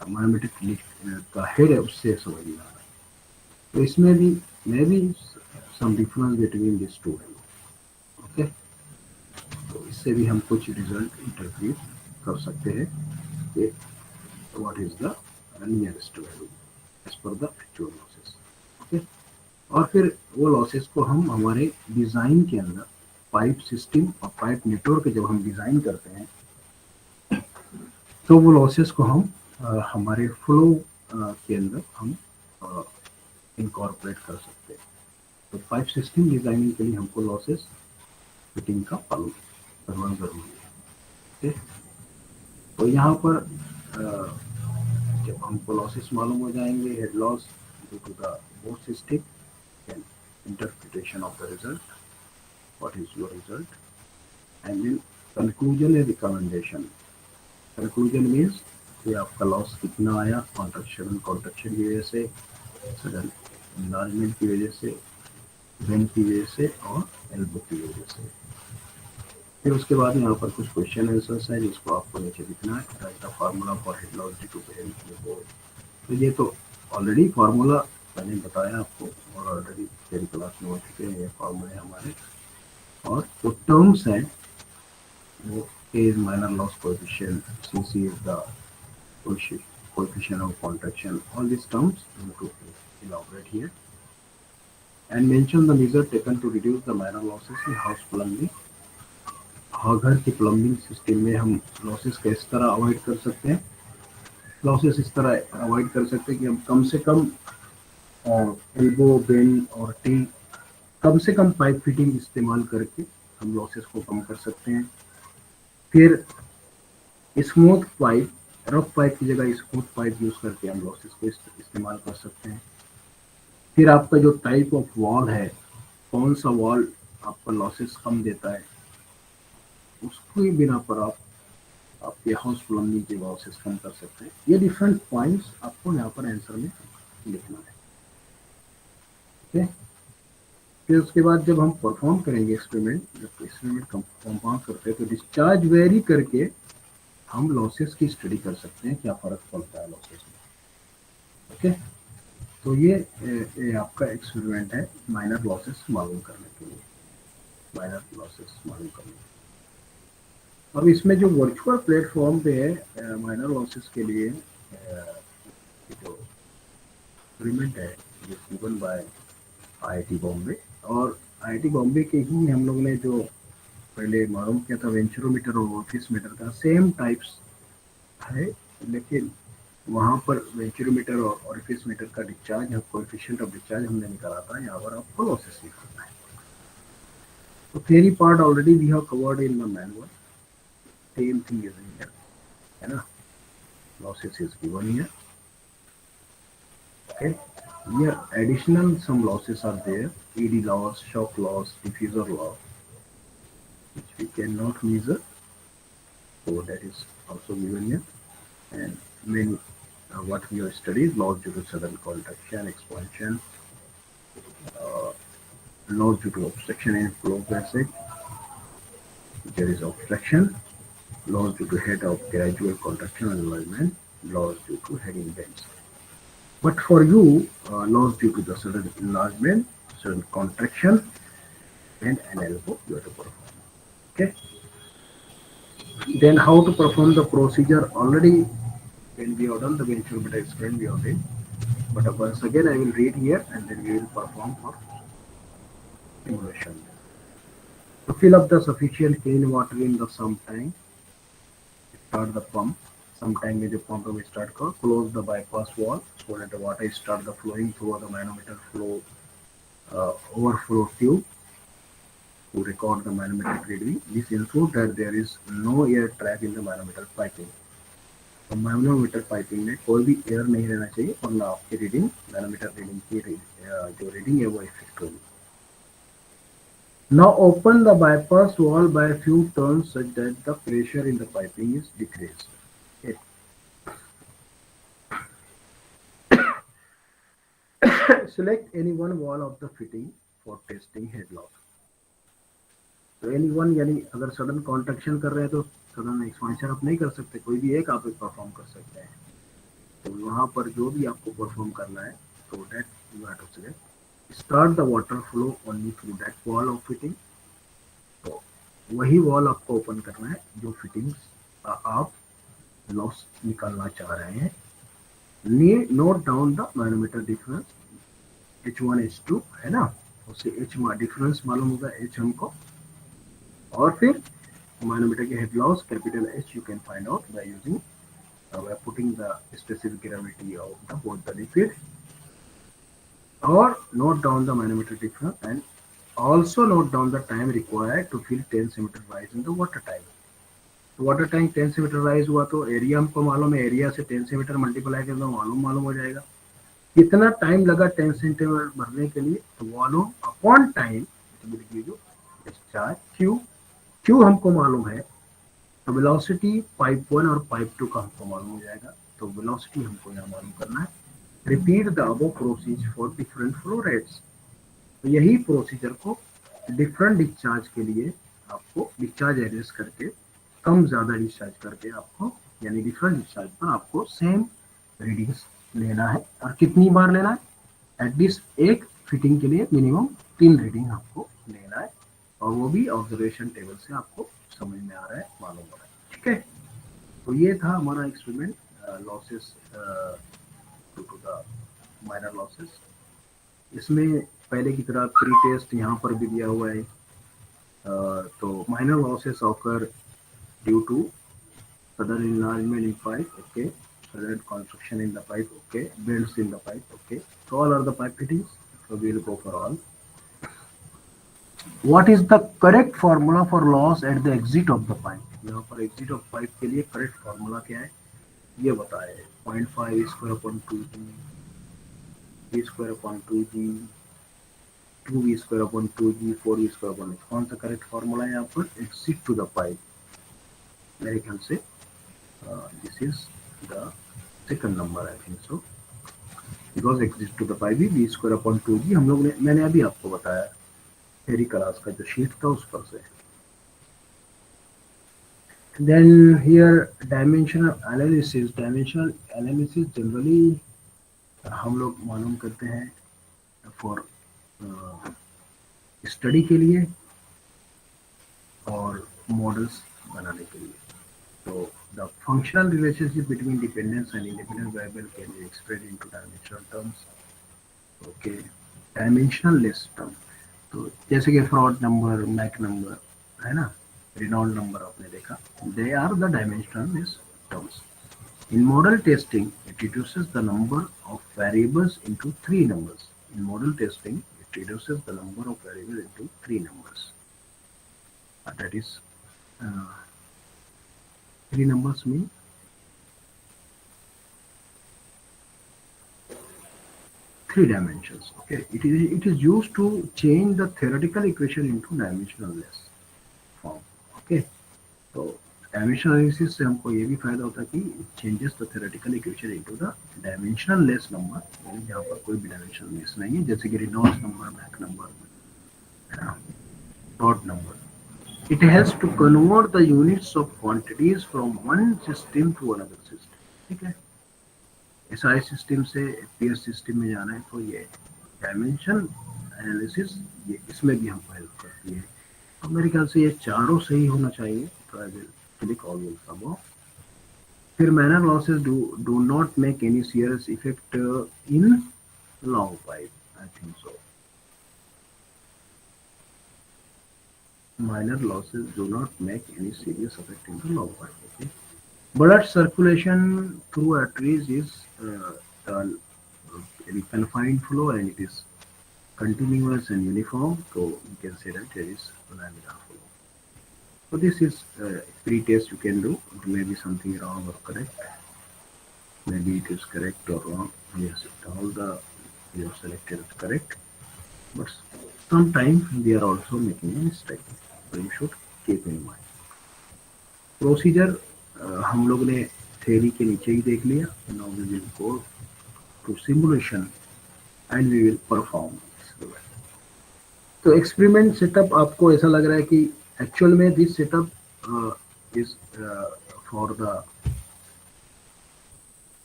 मैथमेटिक का हेड है उससे समझ में आ रहा है. तो इसमें भी may be some difference between this two value. Okay, तो इससे भी हम कुछ रिजल्ट इंटरप्रेट कर सकते हैं कि what is the nearest value as per the actual losses. Okay, और फिर वो लॉसेस को हम हमारे डिज़ाइन के अंदर पाइप सिस्टम और पाइप नेटवर्क जब हम डिज़ाइन करते हैं तो वो लॉसेस को हम हमारे फ्लो के अंदर हम इनकॉर्पोरेट कर सकते हैं. तो पाइप सिस्टम डिज़ाइनिंग के लिए हमको लॉसेस फिटिंग का पालन करना जरूरी है. ठीक, तो यहाँ पर जब हमको लॉसेस मालूम हो जाएंगे, head loss due to the both system and interpretation of the result, what is your result, and then conclusion and recommendation. Conclusion means कि आपका लॉस कितना आया, कॉन्ट्रैक्शन की वजह से, सडन इनलार्जमेंट की वजह से, बेंड की वजह से और एल्बो की वजह से. फिर उसके बाद यहाँ पर कुछ क्वेश्चन आंसर्स हैं जिसको आपको नीचे लिखना है. The formula for head loss due to bend. तो ये तो ऑलरेडी फार्मूला मैंने बताया आपको, और ऑलरेडी तेरी क्लास में हो चुके हैं ये फार्मूले हमारे. और जो टर्म्स हैं वो A is minor loss coefficient, CC is the coefficient of contraction. All these terms you need to elaborate here and mention the measure taken to reduce the minor losses in house plumbing. हाँ, घर की plumbing system में हम losses किस तरह avoid कर सकते हैं. लॉसेस इस तरह अवॉइड कर सकते हैं कि हम कम से कम एल्बो, बेंड और टी, कम से कम पाइप फिटिंग इस्तेमाल करके हम लॉसेस को कम कर सकते हैं. फिर स्मूथ पाइप, रफ पाइप की जगह स्मूथ पाइप यूज करके हम लॉसेस को इस्तेमाल कर सकते हैं. फिर आपका जो टाइप ऑफ वॉल है, कौन सा वॉल आपका लॉसेस कम देता है, उसके बिना पर आप आपके हाउस प्लम्बिंग के लॉसेस कम कर सकते हैं. ये डिफरेंट पॉइंट्स आपको यहाँ पर आंसर में लिखना है. ठीक है, फिर उसके बाद जब हम परफॉर्म करेंगे एक्सपेरिमेंट, जब एक्सपेरिमेंट कंपाउंड करते हैं तो डिस्चार्ज वेरी करके हम लॉसेस की स्टडी कर सकते हैं, क्या फर्क पड़ता है लॉसेस में. ओके, तो ये आपका एक्सपेरिमेंट है माइनर लॉसेस मालूम करने के लिए, माइनर लॉसेस मालूम करने के लिए. अब इसमें जो वर्चुअल प्लेटफॉर्म पे है माइनर लॉसेस के लिए जो एक्सपेरिमेंट है गिवन बाय आईआईटी बॉम्बे, और आईआईटी बॉम्बे के ही हम लोग ने जो पहले मालूम किया था वेंचुरोमीटर और ऑफिस मीटर का सेम टाइप्स है, लेकिन वहाँ पर वेंचुरोमीटर और ऑरिफिस मीटर का डिस्चार्ज, कोएफिशिएंट ऑफ डिस्चार्ज हमने निकाला था, यहाँ पर आपको लॉसेस निकालना है। तो theory part already we have covered in the manual. Same thing is here, है ना? Losses is given here. Okay. Here additional some losses are there. ED loss, shock loss, diffuser loss, which we cannot measure. So that is also given here. And many what we have studied: loss due to sudden contraction, expansion, uh, loss due to obstruction in flow passage. There is obstruction. Loss due to head of gradual contraction and enlargement. Loss due to head indents. But for you, loss due to the sudden enlargement, sudden contraction, and an elbow, you have to perform. Okay. Then how to perform the procedure? Already, when we have done the venture explained, we have did. But once again, I will read here, and then we will perform for simulation. To fill up the sufficient clean water in the sump tank, start the pump. Sometime में जो pump में start करो, close the bypass wall so that the water start the flowing through the manometer flow overflow tube to record the manometric reading. This ensures that there is no air trap in the manometer piping. तो manometer piping में कोई भी air नहीं रहना चाहिए, वरना आपकी reading manometer reading की जो रीडिंग है वो इफेक्ट होगी. Now open the bypass wall by a few turns such that the pressure in the piping is decreased. Okay. Select any one wall of the fitting for testing head loss. तो any one यानी अगर sudden contraction कर रहे हैं तो sudden expansion आप नहीं कर सकते, कोई भी एक आप परफॉर्म कर सकते हैं. तो वहाँ पर जो भी आपको परफॉर्म करना है, तो that you have to select. Start the water flow only through that valve of fitting. तो वही वॉल आपको ओपन करना है जो फिटिंग्स आप लॉस निकालना चाह रहे हैं. Note down the manometer difference H1 H2 है ना, उससे H डिफरेंस मालूम होगा H हमको, और फिर मैनोमीटर के head loss capital H you can find out by using by putting the specific gravity of the both the liquid, or note down the manometer difference and also note down the time required to fill 10 cm rise in the water tank. तो water tank 10 cm rise हुआ तो area हमको मालूम है, area से 10 cm multiply कर दो, मालूम हो जाएगा कितना टाइम लगा 10 cm भरने के लिए. तो volume upon time will give you discharge Q. Q हमको मालूम है, तो वेलोसिटी पाइप 1 और पाइप 2 का हमको मालूम हो जाएगा. तो वेलोसिटी हमको यहाँ मालूम करना है. Repeat the above procedure for different flow rates. तो यही प्रोसीजर को डिफरेंट डिस्चार्ज के लिए आपको डिस्चार्ज एडजस्ट करके कम ज़्यादा डिस्चार्ज करके आपको, यानी डिफरेंट डिस्चार्ज पर आपको सेम रीडिंग्स लेना है. और कितनी बार लेना है? एटलीस्ट एक फिटिंग के लिए मिनिमम 3 रीडिंग आपको लेना है, और वो भी ऑब्जर्वेशन टेबल से आपको समझ में आ रहा है, मालूम हो रहा है. ठीक है. तो ये था हमारा experiment losses due to the minor losses. इसमें पहले की तरह प्री टेस्ट यहाँ पर भी दिया हुआ है. तो minor losses occur due to sudden enlargement in pipe, okay, sudden construction in the pipe, okay, bends in the pipe, okay. So all are the pipe fittings. So we will go for all. What is the correct formula for loss at the exit of the pipe? यहाँ पर exit of pipe के लिए correct formula क्या है ये बताए. 0.5 square upon 2g, v square upon 2g, 2v square upon 2g, 4v square upon h. कौन सा correct formula है यहाँ पर? Exit to the pipe. मेरे ख्याल से this is the second number, I think so, because exit to the pipe v square upon 2g हम लोग ने, मैंने अभी आपको बताया थ्योरी क्लास का जो शीट था उस पर से. Then here dimensional analysis. Dimensional analysis generally हम लोग मालूम करते हैं फॉर स्टडी के लिए और मॉडल्स बनाने के लिए. So the functional relationship between dependence and independent variable can be expressed into dimensional terms. Okay, dimensionless term. तो जैसे कि फ्रॉड नंबर, मैक नंबर, है ना, Renault number आपने देखा. They are the dimensionless terms. In model testing, it reduces the number of variables into three numbers. In model testing, it reduces the number of variables into three numbers. That is, uh, three numbers mean three dimensions. Okay, it is used to change the theoretical equation into dimensionless form. Okay, तो dimensional analysis से हमको ये भी फायदा होता है कि changes the theoretical equation into the dimensional less number, यानी जहाँ पर कोई भी डायमेंशन लेस नहीं है, जैसे कि Reynolds number, Mach number, dot number. It helps to convert the units of quantities from one system to another system. ठीक है, एसआई सिस्टम से पीएस सिस्टम में जाना है तो ये डायमेंशन एनालिसिस ये इसमें भी हमको हेल्प करती है. अब मेरे ख्याल से ये चारों सही होना चाहिए, तो I will click all will सब. फिर minor losses do not make any serious effect in long pipe. I think so. Minor losses do not make any serious effect in the long pipe. Okay. Blood circulation through arteries is very confined flow, and it is continuous and uniform. So you can say that there is laminar flow. So this is pre-test you can do. It may be something wrong or correct. Maybe it is correct or wrong. Yes, all the you have selected is correct, but sometimes we are also making a mistake, so you should keep in mind. Procedure हम लोग ने theory के नीचे ही देख लिया. Now we will go to simulation and we will perform. तो experiment setup आपको ऐसा लग रहा है कि actual में this setup is for the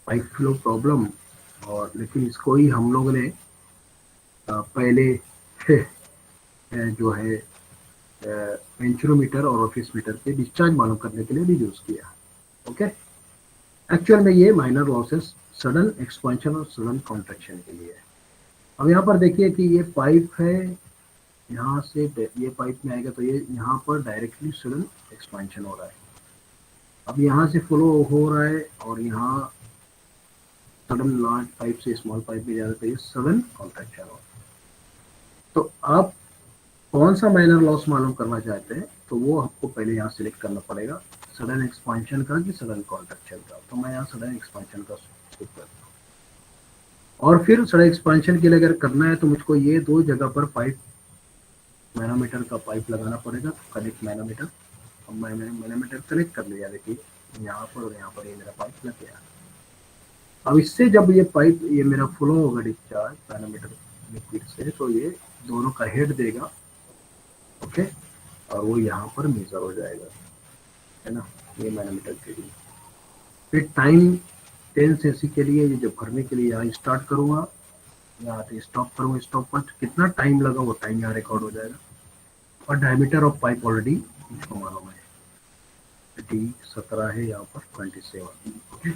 pipe flow problem, और लेकिन इसको ही हम लोग ने पहले जो है वेंचुरोमीटर और ऑफिस मीटर पे डिस्चार्ज मालूम करने के लिए भी यूज किया. ओके, एक्चुअल में ये माइनर लॉसेस सडन एक्सपेंशन और सडन कॉन्ट्रैक्शन के लिए है. अब यहाँ पर देखिए कि ये पाइप है, यहाँ से ये पाइप में आएगा तो ये यहाँ पर डायरेक्टली सडन एक्सपेंशन हो रहा है. अब यहाँ से फ्लो हो रहा है और यहाँ सडन लार्ज पाइप से स्मॉल पाइप में जाना चाहिए, सडन कॉन्ट्रैक्शन हो. तो आप कौन सा माइनर लॉस मालूम करना चाहते हैं, तो वो आपको पहले यहाँ सिलेक्ट करना पड़ेगा, सडन एक्सपेंशन का कि सडन कॉन्ट्रैक्शन का. तो मैं यहाँ सडन एक्सपेंशन का सिलेक्ट करता हूँ, और फिर सडन एक्सपेंशन के लिए अगर करना है तो मुझको ये दो जगह पर पाइप मैनोमीटर का पाइप लगाना पड़ेगा. तो कनेक्ट मैनोमीटर, अब मैंने मैनोमीटर कनेक्ट कर लिया. देखिए यहाँ पर और यहाँ पर ये मेरा पाइप लग गया. अब इससे जब ये पाइप ये मेरा फ्लो होगा डिस्चार्ज पैरामीटर लिक्विड से, तो ये दोनों का हेड देगा. ओके, और वो यहाँ पर मेजर हो जाएगा, है ना, ये मैनोमीटर के लिए. फिर टाइम 10 cc के लिए ये जब भरने के लिए यहाँ स्टार्ट करूँगा, यहाँ पे स्टॉप करूँगा, स्टॉप पर कितना टाइम लगा वो टाइम यहाँ रिकॉर्ड हो जाएगा. और डायमीटर ऑफ पाइप ऑलरेडी मुझको मालूम है, D17 है, यहाँ पर 27. Okay,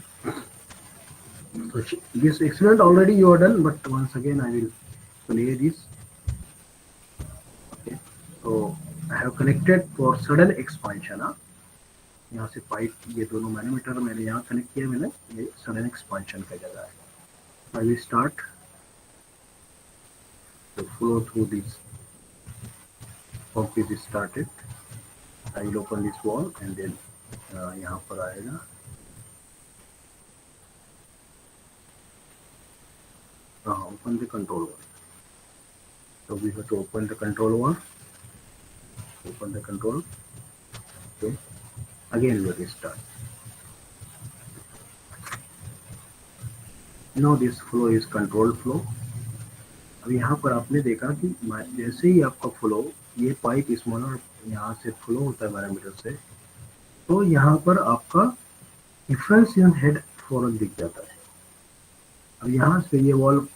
so this experiment already you are done, but once again I will play this. Okay, so I have connected for sudden expansion. यहाँ से पाइप ये दोनों मैनोमीटर मैंने यहाँ कनेक्ट किया, मैंने ये सडन एक्सपेंशन का जगह है. I will start to flow through this. Pump is started. I will open this wall and then यहाँ पर आएगा. Open the control wall. So we have to open the control wall. Open the control. Okay. Again we will start. Now this flow is controlled flow. अब यहाँ पर आपने देखा कि जैसे ही आपका फ्लो ये पाइप स्मॉलर यहाँ से फ्लो होता है मैनोमीटर से, तो यहाँ पर आपका डिफरेंशियल हेड फौरन दिख जाता है. अब यहाँ से ये वॉल्व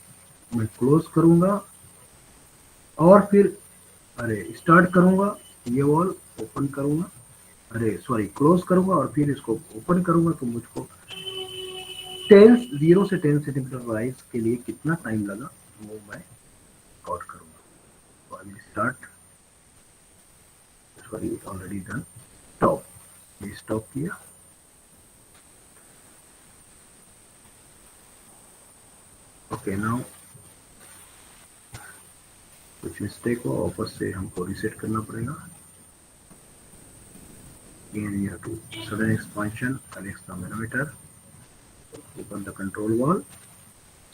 मैं क्लोज करूँगा और फिर स्टार्ट करूँगा, ये वॉल्व ओपन करूँगा, क्लोज करूँगा और फिर इसको ओपन करूँगा. तो मुझको 0 से 10 सेंटीमीटर राइज के लिए कितना टाइम लगा वो मैं रिकॉर्ड करूँगा. तो I will start sorry, already done. Stop. ये stop किया. Okay, now कुछ मिस्टेक हो वापस से हमको रीसेट करना पड़ेगा. Again we have to sudden expansion, connects the manometer, open the control valve,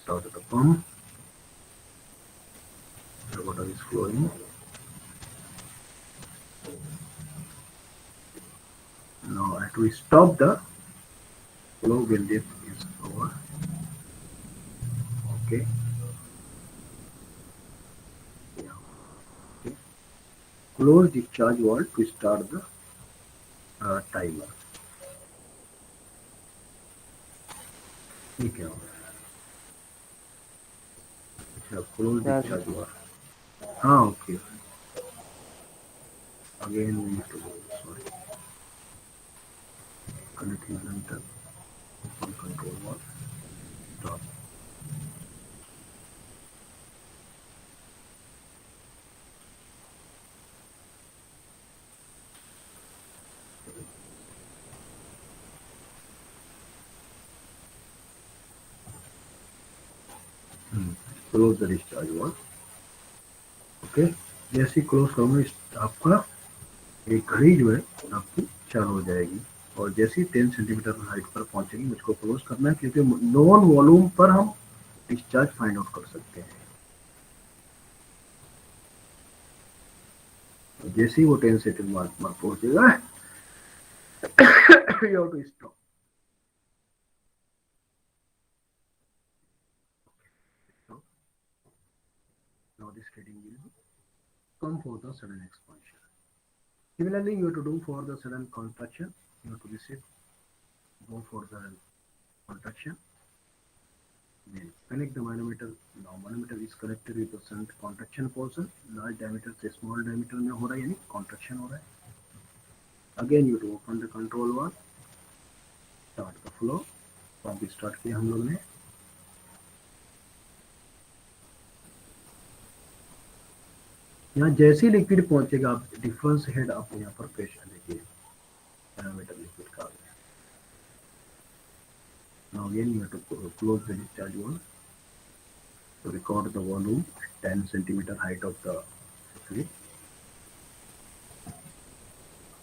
start the pump, the water is flowing. Now I have to stop the flow when this is over. Okay. Yeah. Okay. Close discharge valve to start the timer. ये क्या हो रहा है? अच्छा, close क्या discharge valve. हाँ, okay. Again we need to go. Sorry. Connecting center. Open control valve. Stop. Close the discharge valve. Okay. जैसे ही close करूँगा आपका एक घड़ी जो है आपकी चालू हो जाएगी और जैसे ही 10 सेंटीमीटर हाइट पर पहुंचेगी मुझको क्लोज करना है क्योंकि नॉन वॉल्यूम पर हम डिस्चार्ज फाइंड आउट कर सकते हैं. जैसे ही वो 10 सेंटीमीटर पर पहुंचेगा you have to stop. Now this reading will come for the sudden expansion. Similarly, you have to do for the sudden contraction. You have to reset, go for the contraction. Then connect the manometer. Now manometer is connected with the shunt contraction portion. Large diameter से small diameter में हो रहा है यानी contraction हो रहा है. Again you to open the control valve. Start the flow. Pump start किया हम लोग ने. यहाँ जैसे ही लिक्विड पहुंचेगा आप डिफरेंस हेड आप यहाँ पर प्रेशर देखिए पैरामीटर लिक्विड का. Now again you have to close the discharge valve to record the volume at 10 centimeter height of the liquid.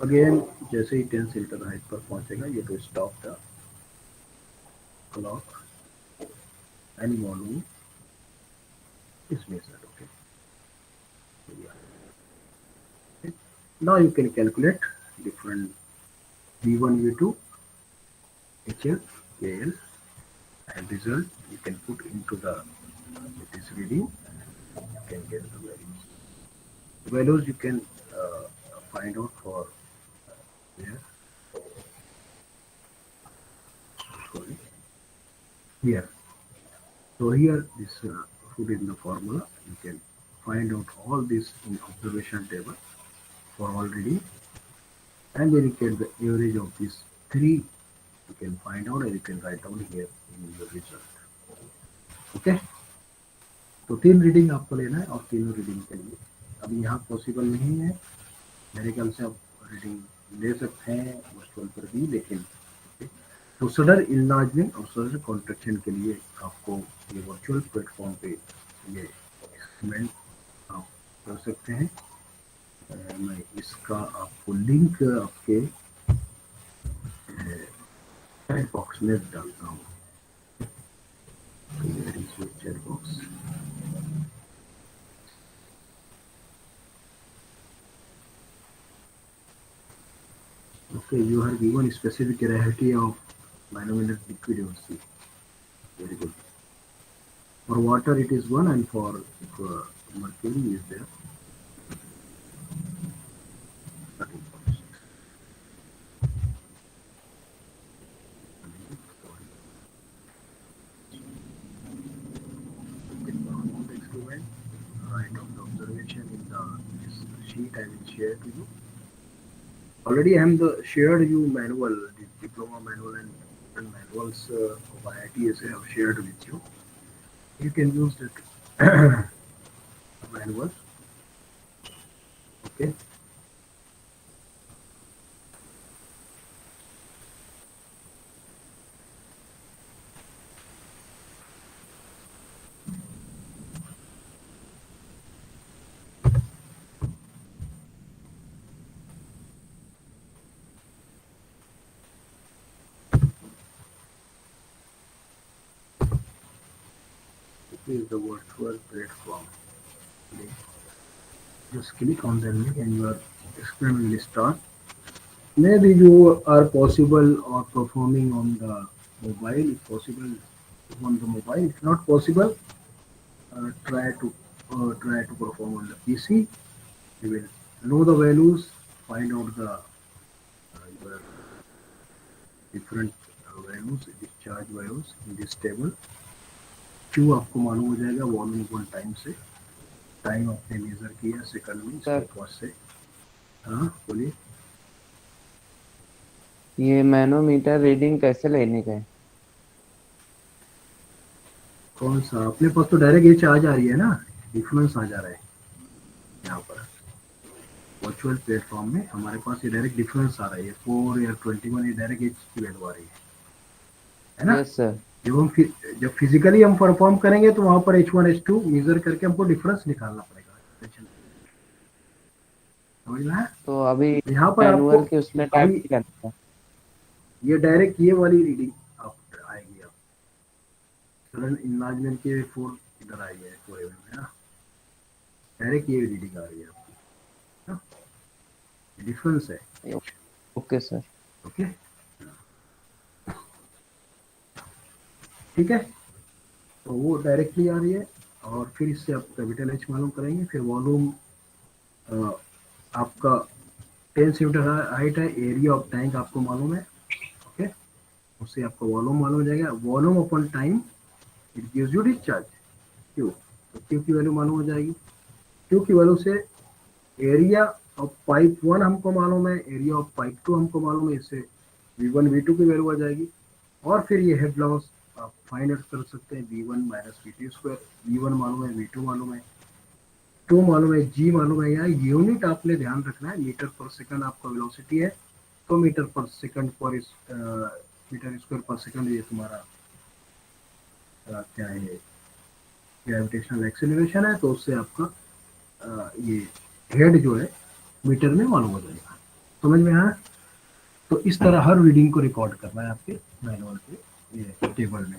Again जैसे ही 10 centimeter height पर पहुंचेगा you have to stop the clock and volume is measured. Okay. So, yeah. Now you can calculate different V1, V2, HL, KL, and result you can put into the this reading. You can get the values. The values you can find out for here. Sorry. Here. So here this put in the formula. You can find out all this in observation table for all reading, and then you get the average of these three. You can find out and you can write down here in your result. Okay. तो 3 reading आपको लेना है और तीनों reading के लिए अब यहाँ पॉसिबल नहीं है मेरे ख्याल से आप रीडिंग ले सकते हैं वर्चुअल पर भी लेकिन तो सडन इनलार्जमेंट और सडन कॉन्ट्रैक्शन के लिए आपको ये वर्चुअल प्लेटफॉर्म पे ये एक्सपेरिमेंट आप कर सकते हैं. मैं इसका आपको लिंक आपके चैट बॉक्स में डालता हूँ. Chat box Okay, you have given specific gravity of manometer liquid also. Very good. For water it is 1 and for mercury is there 13.6. The experiment, right of the observation in the this sheet I will share to you. Already I have shared you manual, the diploma manual and manuals of IITs I have shared with you. You can use that manual. Okay. is the virtual platform. Just click on the link and your experiment will start. Maybe you are possible or performing on the mobile. If possible, on the mobile. If not possible, try to perform on the PC. You will know the values, find out the your different values, discharge values in this table. क्यों आपको मालूम हो जाएगा volume one time से time आपने major किया second में sir stop watch से। हाँ बोलिए। ये मैनोमीटर रीडिंग कैसे लेने का है? कौन सा अपने पास तो डायरेक्ट ये चार्ज आ रही है ना, डिफरेंस आ जा रहा है यहाँ पर वर्चुअल प्लेटफॉर्म में हमारे पास ये डायरेक्ट डिफरेंस आ रहा है, ये 4 या 21 ये डायरेक्ट एच की वैल्यू आ रही है ना। Yes sir. जब फिजिकली हम परफॉर्म करेंगे तो वहां पर H1 H2 मेजर करके हमको डिफरेंस निकालना पड़ेगा, समझ में है? तो अभी तो यहाँ पर आपको मैनुअल के उसमें टाइप अभी नहीं करना था। ये डायरेक्ट ये वाली रीडिंग आप आएगी, आप सडन इन्लार्जमेंट के 4 इधर आई है पूरे में ना, डायरेक्ट ये रीडिंग आ रही है आपकी, डिफरेंस है। Okay sir. ओके ठीक है, तो वो डायरेक्टली आ रही है और फिर इससे आप कैपिटल एच मालूम करेंगे, फिर वॉल्यूम आपका 10 सेंटीमीटर हाइट है, एरिया ऑफ टैंक आपको मालूम है। ओके उससे आपको वॉल्यूम मालूम हो जाएगा, volume upon time it gives you discharge Q, तो क्यू की वैल्यू मालूम हो जाएगी। क्यू की वैल्यू से एरिया ऑफ पाइप 1 हमको मालूम है, एरिया ऑफ पाइप 2 हमको मालूम है, इससे V1 V2 की वैल्यू आ जाएगी। और फिर ये हेड लॉस आप फाइंड आउट कर सकते हैं, V1 minus V2 square, V1 मालूम है, V2 मालूम है, 2 मालूम है, G मालूम है। यहाँ यूनिट आपने ध्यान रखना है, मीटर पर सेकंड आपका वेलोसिटी है, तो मीटर पर सेकंड पर मीटर स्क्वायर पर सेकंड ये तुम्हारा क्या है ग्रेविटेशनल एक्सेलरेशन है, तो उससे आपका ये हेड जो है मीटर में मालूम हो जाएगा। समझ में आया? तो इस तरह हर रीडिंग को रिकॉर्ड करना है आपके मैनुअल पे ये टेबल में।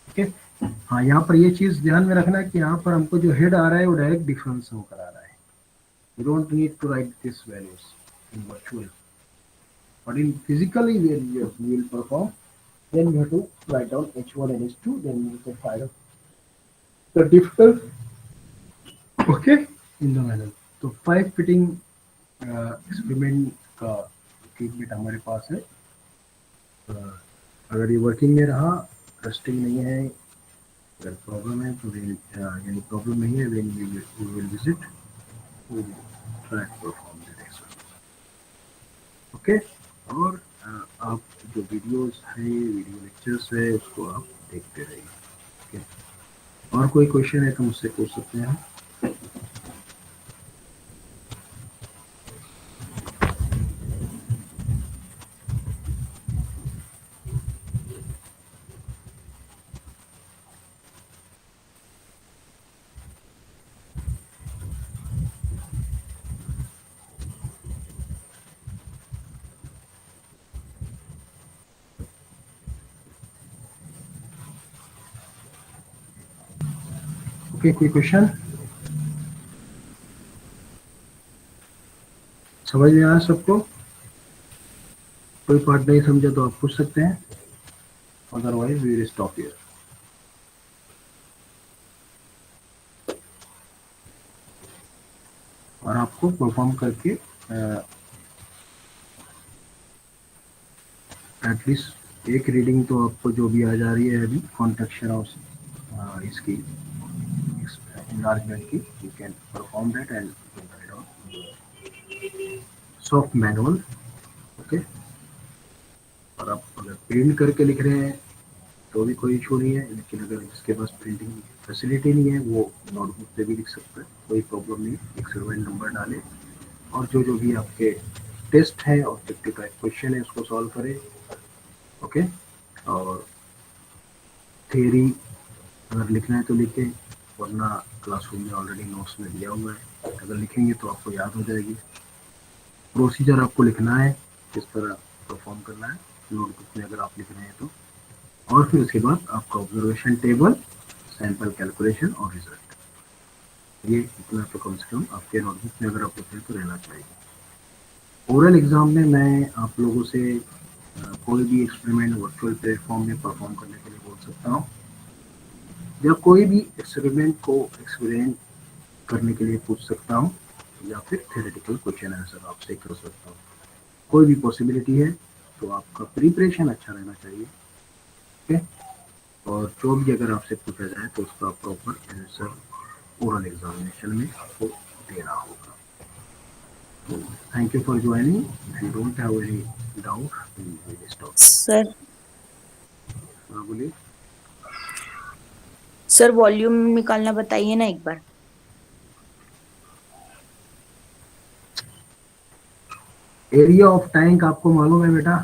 ओके हाँ, यहाँ पर ये चीज ध्यान में रखना है कि यहाँ पर हमको जो हेड आ रहा है वो डायरेक्ट डिफरेंस होकर आ रहा है। You don't need to write this values in virtual, but in physically when you will perform, then you have to write down H1 and H2, then you can find out the difference, okay, in the manual। तो 5 fitting experiment का treatment हमारे पास है। अगर ये working में रहा, rusting नहीं है, अगर प्रॉब्लम है तो यानी प्रॉब्लम नहीं है, then we will visit, we will try to perform the exercise। Okay और आप जो वीडियोस है, वीडियो लेक्चर्स है, उसको आप देखते रहिए। ओके और कोई क्वेश्चन है तो मुझसे पूछ सकते हैं। ओके कोई क्वेश्चन समझ में आया सबको? कोई पार्ट नहीं समझा तो आप पूछ सकते हैं, otherwise we will stop here. और आपको परफॉर्म करके एटलीस्ट एक रीडिंग तो आपको जो भी आ जा रही है अभी कॉन्ट्रैक्शन और इसकी enlargement की, you can perform that and you can write down soft manual। Okay और आप अगर प्रिंट करके लिख रहे हैं तो भी कोई इशू नहीं है, लेकिन अगर जिसके पास प्रिंटिंग फैसिलिटी नहीं है वो नोटबुक पे भी लिख सकता है, कोई प्रॉब्लम नहीं। एक्सपेरिमेंट नंबर डालें और जो भी आपके टेस्ट है और 55 क्वेश्चन है उसको सॉल्व करें। ओके और थियरी अगर लिखना है तो लिखें, वरना क्लासरूम में ऑलरेडी नोट्स में दिया हुआ है, अगर लिखेंगे तो आपको याद हो जाएगी। प्रोसीजर आपको लिखना है, किस तरह परफॉर्म करना है नोटबुक में अगर आप लिख रहे हैं तो, और फिर उसके बाद आपका ऑब्जर्वेशन टेबल सैंपल कैलकुलेशन और रिजल्ट। ये इतना तो कम से कम आपके नोटबुक में अगर आप होते हैं तो रहना चाहिए। ओरल एग्जाम में मैं आप लोगों से कोई भी एक्सपेरिमेंट वर्चुअल प्लेटफॉर्म में परफॉर्म करने के लिए बोल सकता हूँ, या कोई भी एक्सपेरिमेंट को एक्सपेरिमेंट करने के लिए पूछ सकता हूँ, या फिर थ्योरेटिकल क्वेश्चन आंसर आपसे कर सकता हूँ। कोई भी पॉसिबिलिटी है तो आपका प्रिपरेशन अच्छा रहना चाहिए। ओके, और जो भी अगर आपसे पूछा जाए तो उसका प्रॉपर आंसर ओरल एग्जामिनेशन में आपको देना होगा। तो thank you for joining. If you don't have any doubt in this topic. Sir हाँ बोलिए। सर वॉल्यूम निकालना बताइए ना एक बार। एरिया ऑफ टैंक आपको मालूम है बेटा, है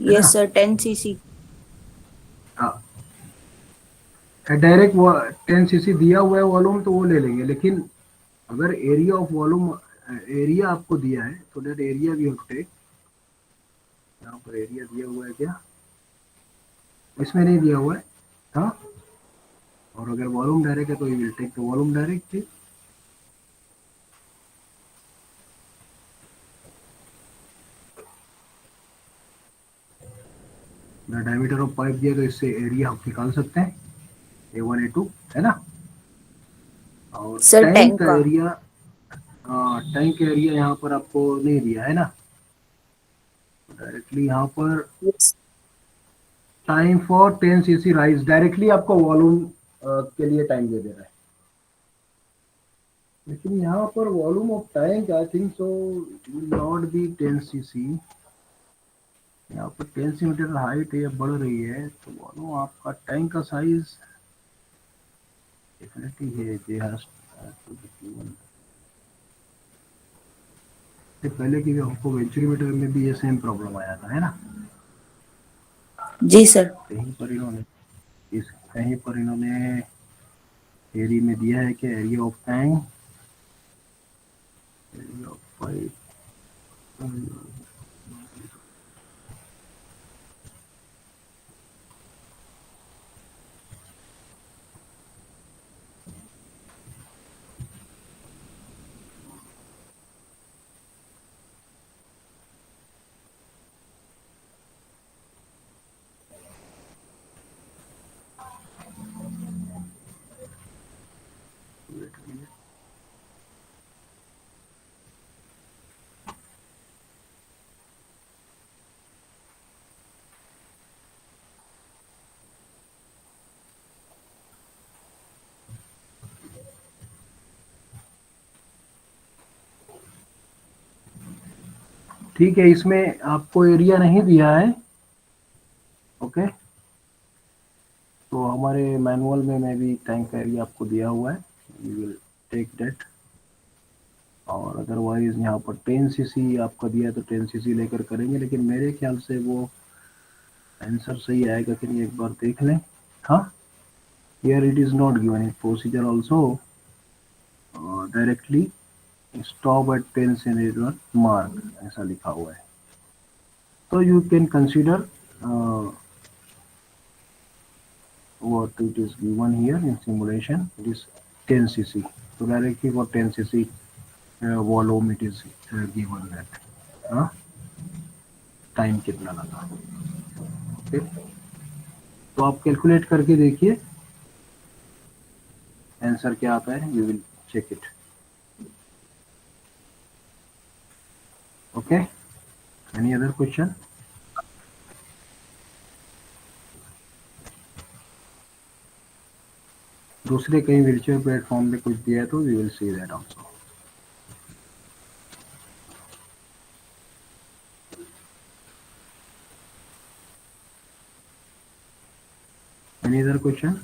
ना? Yes sir, 10 cc। हाँ, डायरेक्ट वो 10 cc दिया हुआ है वॉल्यूम तो वो ले लेंगे, लेकिन अगर एरिया ऑफ वॉल्यूम एरिया आपको दिया है तो दैट एरिया भी होते, यहाँ पर एरिया दिया हुआ है क्या? इसमें नहीं दिया हुआ है। हाँ, और अगर वॉल्यूम डायरेक्ट है तो you will take the volume direct. The diameter of pipe दिया तो इससे एरिया आप निकाल सकते हैं, A1 A2, है ना? और सर टैंक टैंक का का। एरिया, टैंक का एरिया यहाँ पर आपको नहीं दिया है ना, डायरेक्टली यहाँ पर yes. Time for 10 cc rise directly आपको वॉल्यूम के लिए टाइम दे दे रहा है, लेकिन यहाँ पर volume of tank I think so it will not be 10 cc। यहाँ पर 10 cm हाइट ये बढ़ रही है तो वॉल्यूम आपका टैंक का साइज डेफिनेटली है they has to be given। इससे पहले की भी हमको वेंचुरीमीटर में भी ये सेम प्रॉब्लम आया था, है ना? जी सर। कहीं पर इन्होंने कहीं पर इन्होंने थ्योरी में दिया है कि area of tank, area of pipe, ठीक है, इसमें आपको एरिया नहीं दिया है। ओके, तो हमारे मैनुअल में भी टैंक का एरिया आपको दिया हुआ है, यू विल टेक दैट। और अदरवाइज यहाँ पर 10 cc आपका दिया है तो 10 cc लेकर करेंगे, लेकिन मेरे ख्याल से वो आंसर सही आएगा कि नहीं एक बार देख लें। हाँ, here it is not given in procedure also, directly stop at 10 cm mark ऐसा लिखा हुआ है। तो you can consider what it is given here in simulation, it is 10 cc, so directly for 10 cc volume it is given that time कितना लगा। Okay, तो आप calculate करके देखिए आंसर क्या आता है, you will check it. Okay, any other question? दूसरे कहीं वर्चुअल प्लेटफॉर्म पे कुछ दिया है तो we will see that also. Any other question?